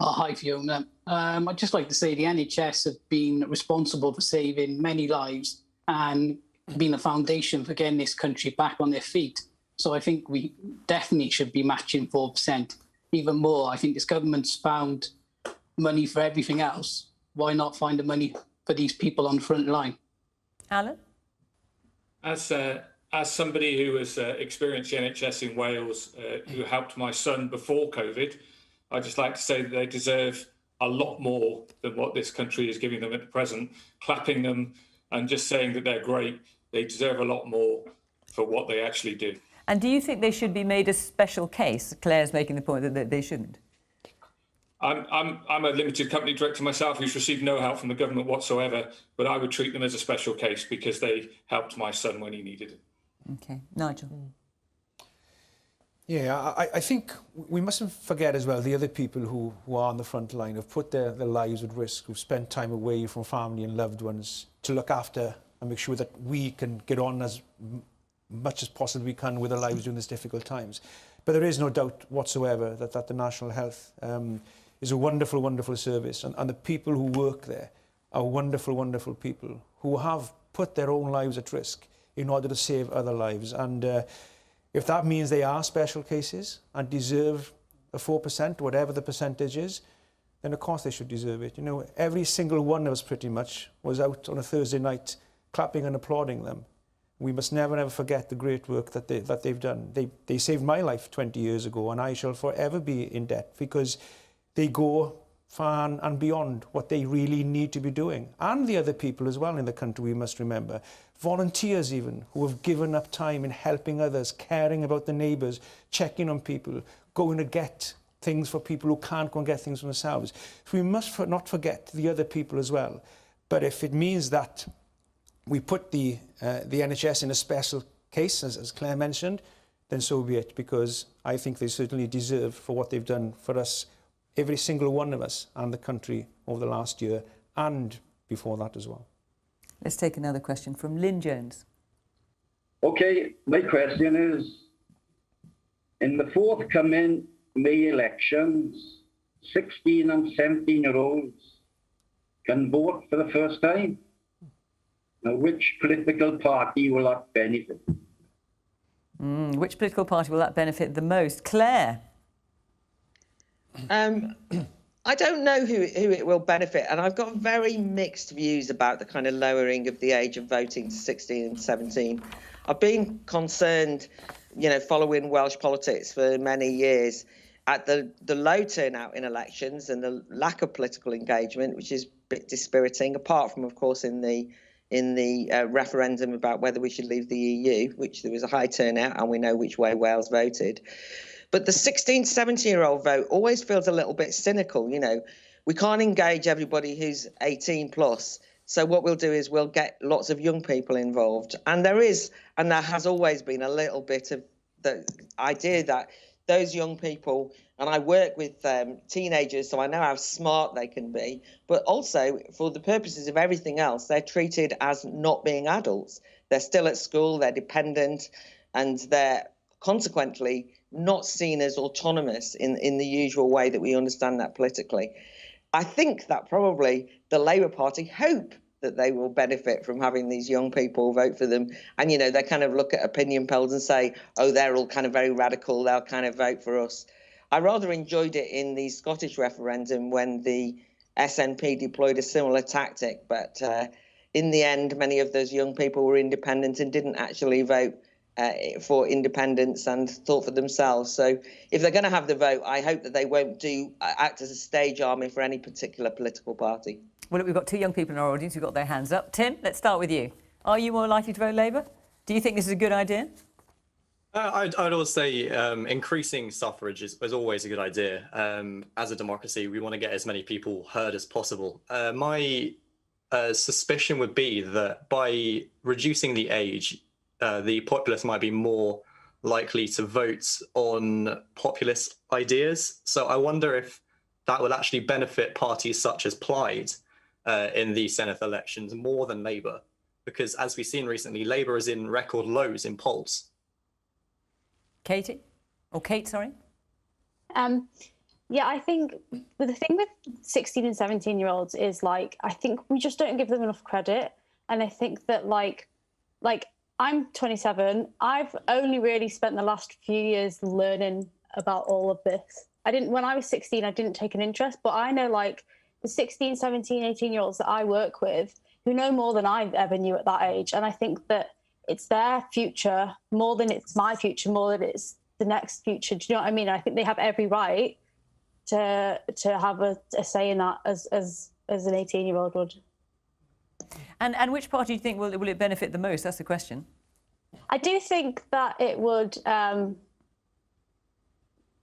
[SPEAKER 17] Hi, Fiona. I'd just like to say the NHS have been responsible for saving many lives and been a foundation for getting this country back on their feet. So I think we definitely should be matching 4%. Even more, I think this government's found money for everything else. Why not find the money for these people on the front line?
[SPEAKER 1] Alan?
[SPEAKER 18] As somebody who has experienced the NHS in Wales, who helped my son before COVID, I'd just like to say that they deserve a lot more than what this country is giving them at the present. Clapping them and just saying that they're great, they deserve a lot more for what they actually do.
[SPEAKER 1] And do you think they should be made a special case? Claire's making the point that they shouldn't.
[SPEAKER 18] I'm a limited company director myself who's received no help from the government whatsoever, but I would treat them as a special case because they helped my son when he needed it.
[SPEAKER 1] Okay. Nigel?
[SPEAKER 8] Yeah, I think we mustn't forget as well the other people who are on the front line, have put their lives at risk, who've spent time away from family and loved ones to look after and make sure that we can get on as much as possibly we can with our lives during these difficult times. But there is no doubt whatsoever that the National Health is a wonderful, wonderful service. And the people who work there are wonderful, wonderful people who have put their own lives at risk in order to save other lives. And if that means they are special cases and deserve a 4%, whatever the percentage is, then of course they should deserve it. You know, every single one of us pretty much was out on a Thursday night clapping and applauding them. We must never, ever forget the great work that they've done. They saved my life 20 years ago, and I shall forever be in debt because they go far and beyond what they really need to be doing. And the other people as well in the country, we must remember. Volunteers even, who have given up time in helping others, caring about the neighbours, checking on people, going to get things for people who can't go and get things for themselves. So we must not forget the other people as well. But if it means that we put the NHS in a special case, as Claire mentioned, then so be it, because I think they certainly deserve for what they've done for us, every single one of us and the country over the last year and before that as well.
[SPEAKER 1] Let's take another question from Lynn Jones.
[SPEAKER 19] Okay, my question is, in the forthcoming May elections, 16 and 17-year-olds can vote for the first time. Now, which political party will that benefit?
[SPEAKER 1] Which political party will that benefit the most? Claire?
[SPEAKER 4] I don't know who it will benefit, and I've got very mixed views about the kind of lowering of the age of voting to 16 and 17. I've been concerned, you know, following Welsh politics for many years, at the low turnout in elections and the lack of political engagement, which is a bit dispiriting, apart from, of course, in the referendum about whether we should leave the EU, which there was a high turnout, and we know which way Wales voted. But the 16, 17-year-old vote always feels a little bit cynical. You know, we can't engage everybody who's 18 plus. So what we'll do is we'll get lots of young people involved. And there has always been a little bit of the idea that those young people, and I work with teenagers, so I know how smart they can be, but also for the purposes of everything else, they're treated as not being adults. They're still at school, they're dependent, and they're consequently not seen as autonomous in the usual way that we understand that politically. I think that probably the Labour Party hope that they will benefit from having these young people vote for them. And, you know, they kind of look at opinion polls and say, oh, they're all kind of very radical, they'll kind of vote for us. I rather enjoyed it in the Scottish referendum when the SNP deployed a similar tactic. But in the end, many of those young people were independent and didn't actually vote for independence and thought for themselves. So if they're going to have the vote, I hope that they won't act as a stage army for any particular political party.
[SPEAKER 1] Well, look, we've got two young people in our audience who've got their hands up. Tim, let's start with you. Are you more likely to vote Labour? Do you think this is a good idea?
[SPEAKER 20] I'd always say increasing suffrage is always a good idea. As a democracy, we want to get as many people heard as possible. My suspicion would be that by reducing the age, the populace might be more likely to vote on populist ideas. So I wonder if that will actually benefit parties such as Plaid in the Senedd elections more than Labour, because as we've seen recently, Labour is in record lows in polls.
[SPEAKER 1] Kate, sorry.
[SPEAKER 6] Yeah, I think the thing with 16 and 17-year-olds is, like, I think we just don't give them enough credit. And I think that, like I'm 27. I've only really spent the last few years learning about all of this. When I was 16, I didn't take an interest, but I know, like, the 16, 17, 18-year-olds that I work with who know more than I ever knew at that age. And I think that it's their future more than it's my future, more than it's the next future. Do you know what I mean? I think they have every right to have a say in that as an 18-year-old would.
[SPEAKER 1] And which party do you think will it benefit the most? That's the question.
[SPEAKER 6] I do think that it would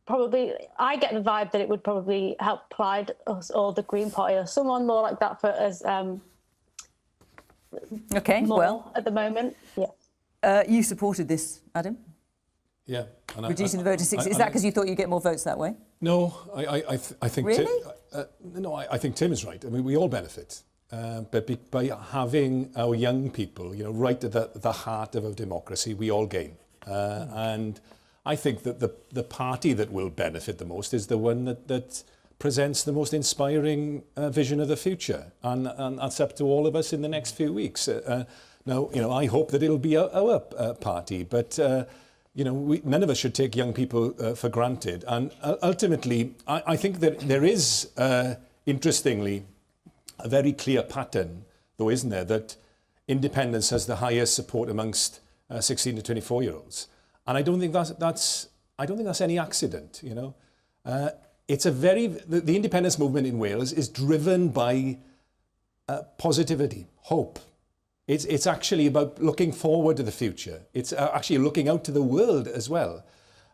[SPEAKER 6] probably. I get the vibe that it would probably help Plaid or the Green Party or someone more like that for us.
[SPEAKER 1] Okay,
[SPEAKER 6] more
[SPEAKER 1] well,
[SPEAKER 6] at the moment, yeah.
[SPEAKER 1] You supported this, Adam?
[SPEAKER 11] Yeah. And
[SPEAKER 1] reducing the vote to 60. Is that because you thought you'd get more votes that way?
[SPEAKER 11] No, I think.
[SPEAKER 1] Really?
[SPEAKER 11] No, I think Tim is right. I mean, we all benefit. But by having our young people, you know, right at the heart of our democracy, we all gain. And I think that the party that will benefit the most is the one that presents the most inspiring vision of the future. And that's up to all of us in the next few weeks. Now, you know, I hope that it'll be our party, but, you know, none of us should take young people for granted. And ultimately, I think that there is, interestingly, a very clear pattern, though, isn't there, that independence has the highest support amongst 16 to 24-year-olds. And I don't think that's any accident, you know. It's the independence movement in Wales is driven by positivity, hope. It's actually about looking forward to the future. It's actually looking out to the world as well.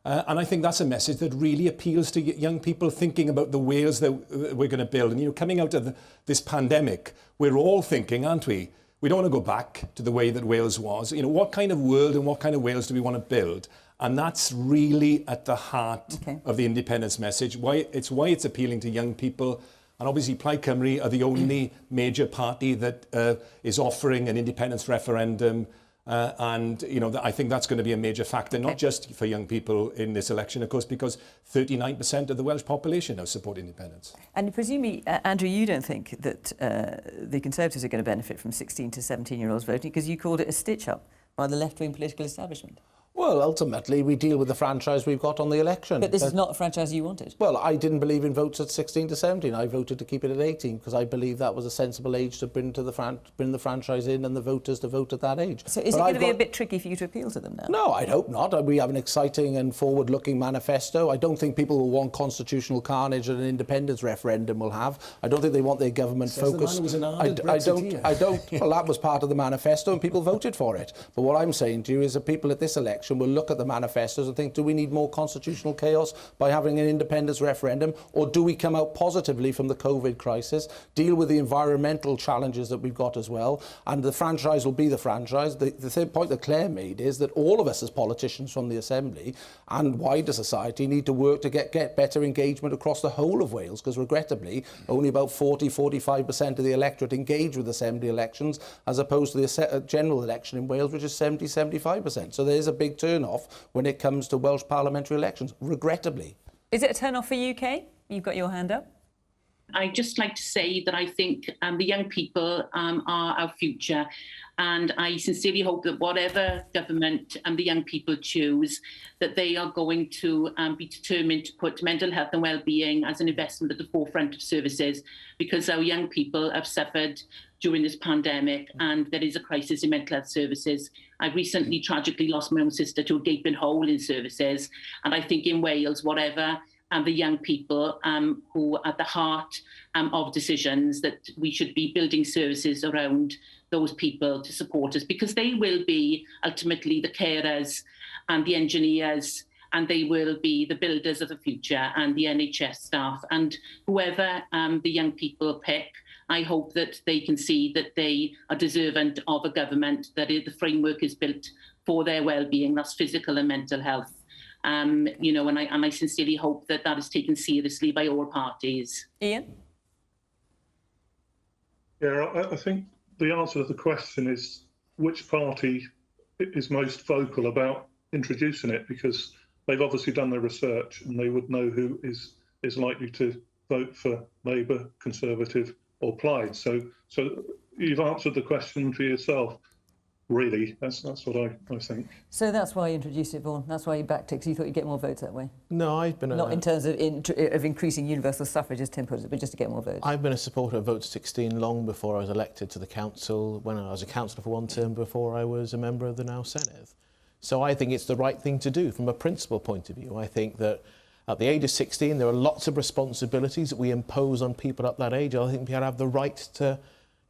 [SPEAKER 11] And I think that's a message that really appeals to young people thinking about the Wales that we're going to build. And, you know, coming out of this pandemic, we're all thinking, aren't we? We don't want to go back to the way that Wales was. You know, what kind of world and what kind of Wales do we want to build? And that's really at the heart of the independence message. Why it's appealing to young people. And obviously, Plaid Cymru are the only major party that is offering an independence referendum. And, you know, I think that's going to be a major factor, not just for young people in this election, of course, because 39% of the Welsh population now support independence. And
[SPEAKER 1] presumably, Andrew, you don't think that the Conservatives are going to benefit from 16 to 17-year-olds voting because you called it a stitch-up by the left-wing political establishment?
[SPEAKER 9] Well, ultimately, we deal with the franchise we've got on the election.
[SPEAKER 1] But this is not the franchise you wanted.
[SPEAKER 9] Well, I didn't believe in votes at 16 to 17. I voted to keep it at 18 because I believe that was a sensible age to bring the franchise in and the voters to vote at that age.
[SPEAKER 1] So is it going to be a bit tricky for you to appeal to them now?
[SPEAKER 9] No, I'd hope not. We have an exciting and forward-looking manifesto. I don't think people will want constitutional carnage that an independence referendum will have. I don't think they want their government focused. I don't. Well, that was part of the manifesto and people voted for it. But what I'm saying to you is that people at this election will look at the manifestos and think, do we need more constitutional chaos by having an independence referendum, or do we come out positively from the COVID crisis, deal with the environmental challenges that we've got as well, and the franchise will be the franchise. The third point that Claire made is that all of us as politicians from the Assembly and wider society need to work to get better engagement across the whole of Wales, because regrettably only about 40-45% of the electorate engage with Assembly elections, as opposed to the general election in Wales, which is 70-75%. So there is a big turn-off when it comes to Welsh parliamentary elections, regrettably.
[SPEAKER 1] Is it a turn-off for UK? You've got your hand up.
[SPEAKER 21] I'd just like to say that I think the young people are our future, and I sincerely hope that whatever government the young people choose, that they are going to be determined to put mental health and well-being as an investment at the forefront of services, because our young people have suffered during this pandemic and there is a crisis in mental health services. I recently tragically lost my own sister to a gaping hole in services, and I think in Wales, whatever the young people who are at the heart of decisions, that we should be building services around those people to support us, because they will be ultimately the carers and the engineers, and they will be the builders of the future, and the NHS staff. And whoever the young people pick, I hope that they can see that they are deserving of a government that the framework is built for their well-being, that's physical and mental health. You know, and I sincerely hope that that is taken seriously by all parties.
[SPEAKER 1] Ian?
[SPEAKER 7] Yeah, I think the answer to the question is which party is most vocal about introducing it, because they've obviously done their research and they would know who is likely to vote for Labour, Conservative or Plaid. So you've answered the question for yourself. Really, that's what I think.
[SPEAKER 1] So that's why you introduced it, Vaughan. That's why you backed it, because you thought you'd get more votes that way.
[SPEAKER 3] No, I've been
[SPEAKER 1] not in terms of increasing universal suffrage, as Tim put it, but just to get more votes.
[SPEAKER 3] I've been a supporter of Vote 16 long before I was elected to the council, when I was a councillor for one term before I was a member of the now Senedd. So I think it's the right thing to do from a principle point of view. I think that at the age of 16, there are lots of responsibilities that we impose on people at that age. I think people have the right to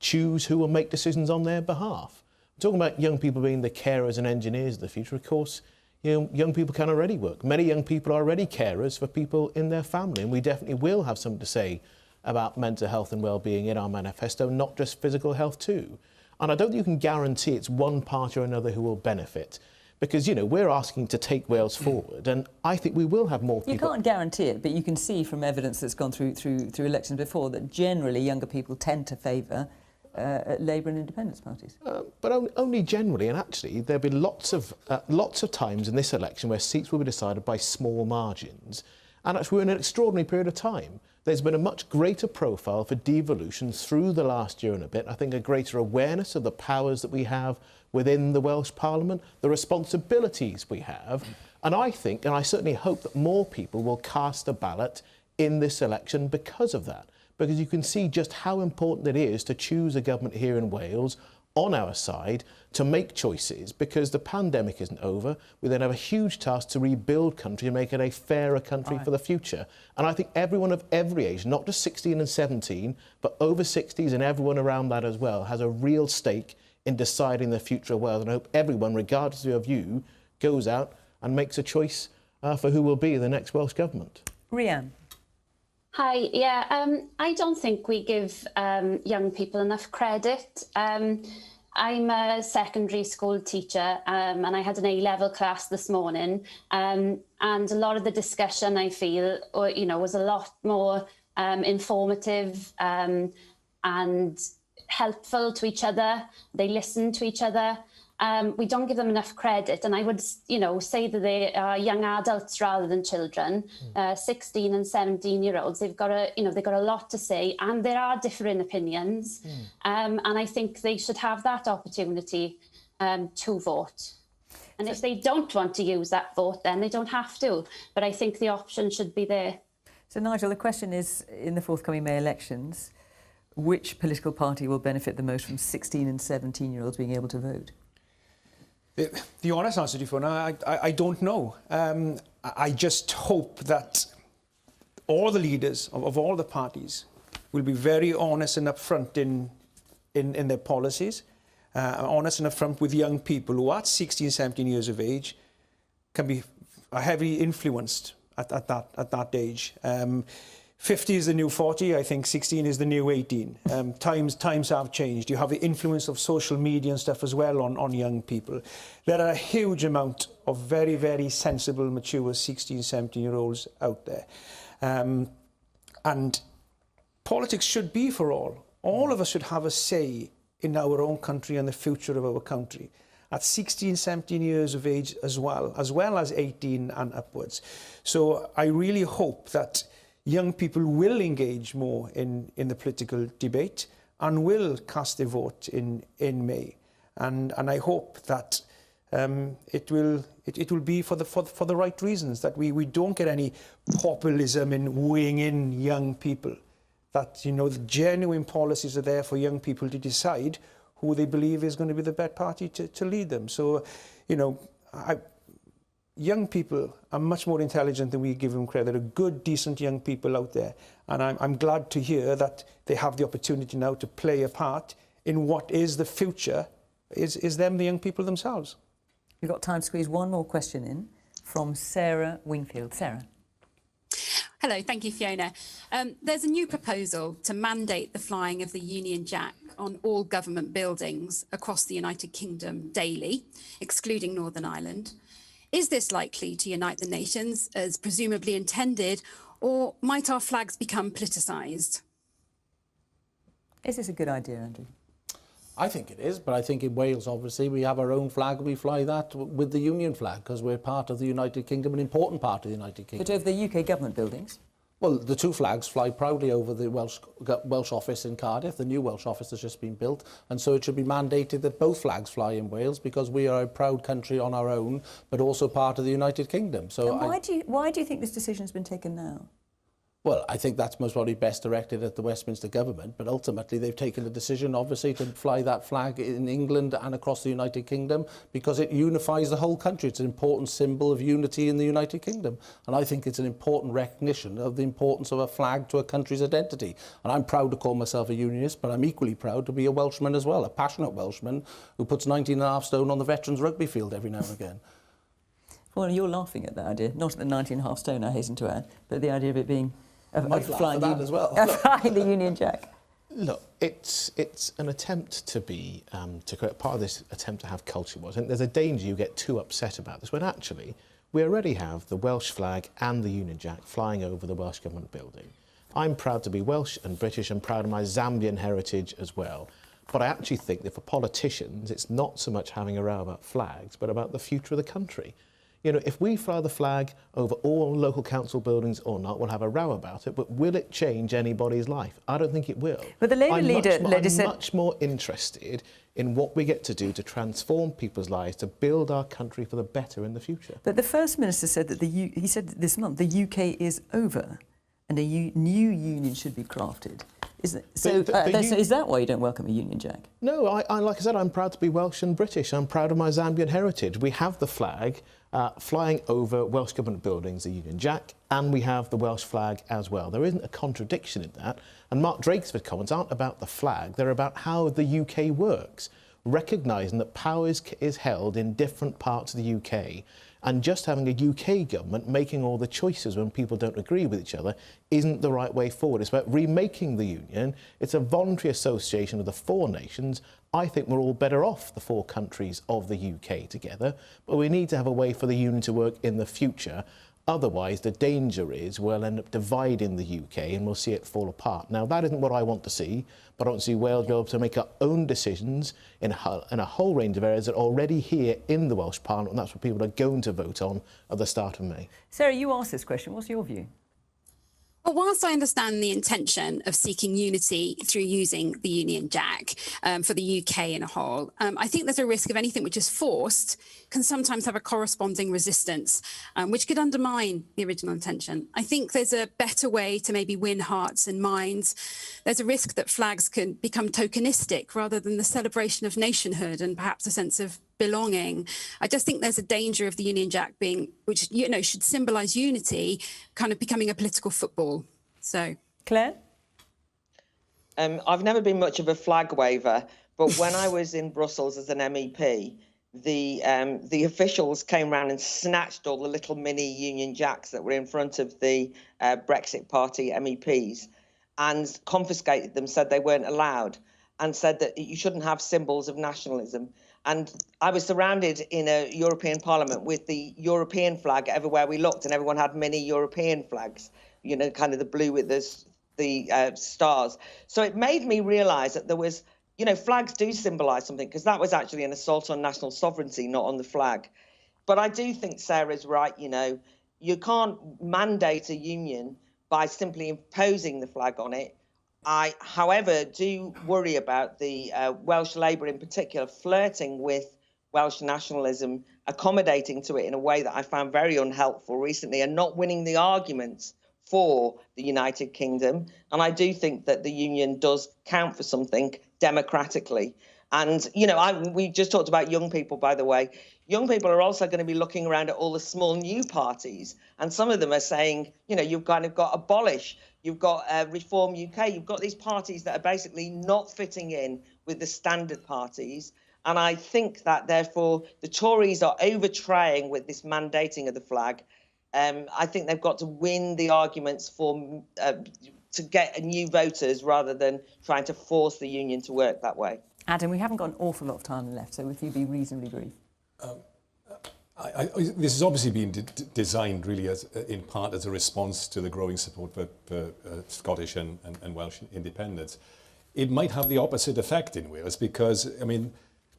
[SPEAKER 3] choose who will make decisions on their behalf. Talking about young people being the carers and engineers of the future, of course, you know, young people can already work. Many young people are already carers for people in their family, and we definitely will have something to say about mental health and well-being in our manifesto, not just physical health too. And I don't think you can guarantee it's one party or another who will benefit, because, you know, we're asking to take Wales forward, and I think we will have more people.
[SPEAKER 1] You can't guarantee it, but you can see from evidence that's gone through elections before that generally younger people tend to favour Labour and independence parties.
[SPEAKER 3] But only generally, and actually there have been lots of times in this election where seats will be decided by small margins, and actually we're in an extraordinary period of time. There's been a much greater profile for devolution through the last year and a bit. I think a greater awareness of the powers that we have within the Welsh Parliament, the responsibilities we have, and I think, and I certainly hope, that more people will cast a ballot in this election because of that. Because you can see just how important it is to choose a government here in Wales on our side to make choices, because the pandemic isn't over. We then have a huge task to rebuild country and make it a fairer country for the future. And I think everyone of every age, not just 16 and 17, but over 60s and everyone around that as well, has a real stake in deciding the future of Wales. And I hope everyone, regardless of your view, goes out and makes a choice for who will be the next Welsh Government.
[SPEAKER 1] Rhiann?
[SPEAKER 6] Hi, yeah, I don't think we give young people enough credit. I'm a secondary school teacher and I had an A-level class this morning, and a lot of the discussion, I feel, was a lot more informative and helpful to each other. They listen to each other. We don't give them enough credit, and I would, say that they are young adults rather than children. 16 and 17-year-olds, they've got a lot to say, and there are differing opinions, and I think they should have that opportunity to vote. And if they don't want to use that vote, then they don't have to. But I think the option should be there.
[SPEAKER 1] So, Nigel, the question is, in the forthcoming May elections, which political party will benefit the most from 16 and 17-year-olds being able to vote?
[SPEAKER 8] The honest answer to you, Fiona, I don't know. I just hope that all the leaders of all the parties will be very honest and upfront in their policies, honest and upfront with young people who at 16, 17 years of age are heavily influenced at that age. 50 is the new 40, I think 16 is the new 18. Times have changed. You have the influence of social media and stuff as well on young people. There are a huge amount of very, very sensible, mature 16, 17-year-olds out there. And politics should be for all. All of us should have a say in our own country and the future of our country at 16, 17 years of age as well as 18 and upwards. So I really hope that young people will engage more in the political debate and will cast their vote in May. And I hope that it will be for the right reasons, that we don't get any populism in wooing in young people, that, you know, the genuine policies are there for young people to decide who they believe is going to be the best party to lead them. So, you know, young people are much more intelligent than we give them credit. There are good, decent young people out there. And I'm glad to hear that they have the opportunity now to play a part in what is the future, is them, the young people themselves.
[SPEAKER 1] We've got time to squeeze one more question in from Sarah Wingfield. Sarah.
[SPEAKER 14] Hello, thank you, Fiona. There's a new proposal to mandate the flying of the Union Jack on all government buildings across the United Kingdom daily, excluding Northern Ireland. Is this likely to unite the nations as presumably intended, or might our flags become politicised?
[SPEAKER 1] Is this a good idea, Andrew?
[SPEAKER 9] I think it is, but I think in Wales, obviously, we have our own flag. We fly that with the Union flag because we're part of the United Kingdom, an important part of the United Kingdom.
[SPEAKER 1] But over the UK government buildings?
[SPEAKER 9] Well, the two flags fly proudly over the Welsh office in Cardiff. The new Welsh office has just been built, and so it should be mandated that both flags fly in Wales because we are a proud country on our own, but also part of the United Kingdom. So
[SPEAKER 1] why do you think this decision has been taken now?
[SPEAKER 9] Well, I think that's most probably best directed at the Westminster government, but ultimately they've taken a decision, obviously, to fly that flag in England and across the United Kingdom because it unifies the whole country. It's an important symbol of unity in the United Kingdom. And I think it's an important recognition of the importance of a flag to a country's identity. And I'm proud to call myself a unionist, but I'm equally proud to be a Welshman as well, a passionate Welshman who puts 19.5 stone on the veterans rugby field every now and again.
[SPEAKER 1] Well, you're laughing at that idea, not at the 19.5 stone, I hasten to add, but the idea of it being flying the Union Jack.
[SPEAKER 3] Look, it's an attempt to be part of this attempt to have culture wars. And there's a danger you get too upset about this when actually we already have the Welsh flag and the Union Jack flying over the Welsh Government building. I'm proud to be Welsh and British and proud of my Zambian heritage as well. But I actually think that for politicians, it's not so much having a row about flags, but about the future of the country. You know, if we fly the flag over all local council buildings or not, we'll have a row about it, but will it change anybody's life? I don't think it will.
[SPEAKER 1] But the Labour leader
[SPEAKER 3] I'm much more interested in what we get to do to transform people's lives, to build our country for the better in the future.
[SPEAKER 1] But the First Minister said that he said this month the UK is over and a new union should be crafted. Is that why you don't welcome a Union Jack?
[SPEAKER 3] No, like I said, I'm proud to be Welsh and British. I'm proud of my Zambian heritage. We have the flag flying over Welsh Government buildings, the Union Jack, and we have the Welsh flag as well. There isn't a contradiction in that. And Mark Drakeford's comments aren't about the flag, they're about how the UK works, recognising that power is held in different parts of the UK. And just having a UK government making all the choices when people don't agree with each other isn't the right way forward. It's about remaking the union. It's a voluntary association of the four nations. I think we're all better off, the four countries of the UK together, but we need to have a way for the union to work in the future. Otherwise, the danger is we'll end up dividing the UK and we'll see it fall apart. Now, that isn't what I want to see, but I want to see Wales be able to make our own decisions in a whole range of areas that are already here in the Welsh Parliament, and that's what people are going to vote on at the start of May.
[SPEAKER 1] Sarah, you asked this question. What's your view?
[SPEAKER 14] Well, whilst I understand the intention of seeking unity through using the Union Jack for the UK in a whole, I think there's a risk of anything which is forced can sometimes have a corresponding resistance, which could undermine the original intention. I think there's a better way to maybe win hearts and minds. There's a risk that flags can become tokenistic rather than the celebration of nationhood and perhaps a sense of belonging. I just think there's a danger of the Union Jack being, which, you know, should symbolise unity, kind of becoming a political football. So,
[SPEAKER 1] Claire?
[SPEAKER 4] I've never been much of a flag waver, but when I was in Brussels as an MEP, the officials came round and snatched all the little mini Union Jacks that were in front of the Brexit Party MEPs and confiscated them, said they weren't allowed, and said that you shouldn't have symbols of nationalism. And I was surrounded in a European Parliament with the European flag everywhere we looked, and everyone had mini European flags, you know, kind of the blue with the stars. So it made me realise that there was, you know, flags do symbolise something, because that was actually an assault on national sovereignty, not on the flag. But I do think Sarah's right, you know, you can't mandate a union by simply imposing the flag on it. I, however, do worry about the Welsh Labour in particular flirting with Welsh nationalism, accommodating to it in a way that I found very unhelpful recently, and not winning the arguments for the United Kingdom. And I do think that the union does count for something democratically. And, you know, we just talked about young people, by the way. Young people are also going to be looking around at all the small new parties. And some of them are saying, you know, you've kind of got Abolish, you've got Reform UK, you've got these parties that are basically not fitting in with the standard parties. And I think that, therefore, the Tories are over-trying with this mandating of the flag. I think they've got to win the arguments for to get new voters rather than trying to force the union to work that way.
[SPEAKER 1] Adam, we haven't got an awful lot of time left, so if you be reasonably brief.
[SPEAKER 11] This has obviously been designed really as, in part as a response to the growing support for Scottish and Welsh independence. It might have the opposite effect in Wales because, I mean,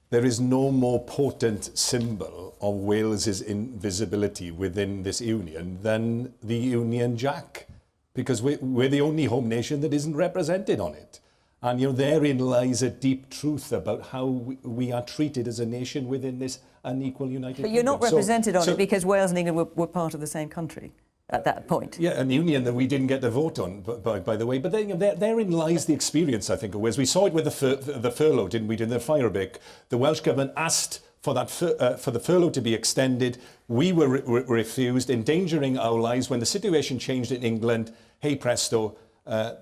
[SPEAKER 11] there is no more potent symbol of Wales's invisibility within this union than the Union Jack, because we're the only home nation that isn't represented on it. And, you know, therein lies a deep truth about how we are treated as a nation within this unequal United Kingdom.
[SPEAKER 1] But you're not represented on it because Wales and England were part of the same country at that point.
[SPEAKER 11] Yeah, an union that we didn't get to vote on, by the way. But then, therein lies the experience, I think, of Wales. We saw it with the furlough, didn't we, in the Firebreak. The Welsh Government asked for that for the furlough to be extended. We were refused, endangering our lives. When the situation changed in England, hey presto,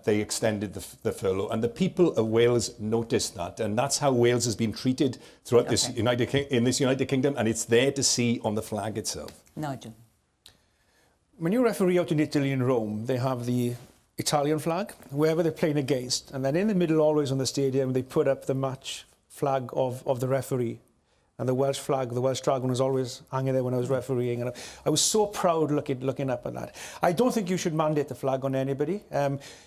[SPEAKER 11] they extended the furlough, and the people of Wales noticed that, and that's how Wales has been treated throughout this United Kingdom, and it's there to see on the flag itself.
[SPEAKER 1] Nigel.
[SPEAKER 8] When you referee out in Italy and Rome, they have the Italian flag, wherever they're playing against, and then in the middle, always on the stadium, they put up the match flag of the referee. And the Welsh flag, the Welsh dragon, was always hanging there when I was refereeing. And I was so proud looking up at that. I don't think you should mandate the flag on anybody.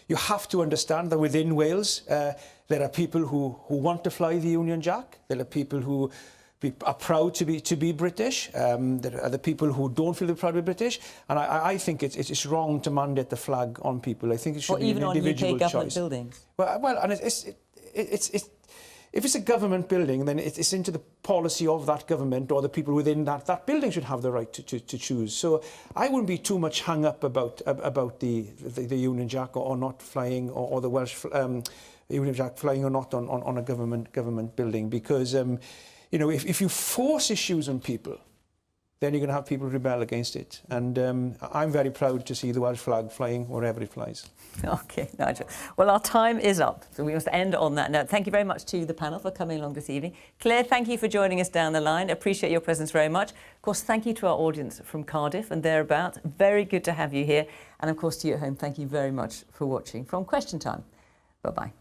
[SPEAKER 8] You have to understand that within Wales, there are people who want to fly the Union Jack. There are people who are proud to be British. There are the people who don't feel they're proud to be British. And I think it's wrong to mandate the flag on people. I think it should be an individual choice.
[SPEAKER 1] Or even on UK government buildings.
[SPEAKER 8] Well, and it's if it's a government building, then it's into the policy of that government, or the people within that building should have the right to choose. So I wouldn't be too much hung up about the Union Jack or not flying, or the Welsh Union Jack flying or not on a government building, because you know, if you force issues on people, then you're going to have people rebel against it. And I'm very proud to see the Welsh flag flying wherever it flies.
[SPEAKER 1] OK, Nigel. Well, our time is up, so we must end on that note. Thank you very much to the panel for coming along this evening. Claire, thank you for joining us down the line. Appreciate your presence very much. Of course, thank you to our audience from Cardiff and thereabouts. Very good to have you here. And of course, to you at home, thank you very much for watching from Question Time. Bye-bye.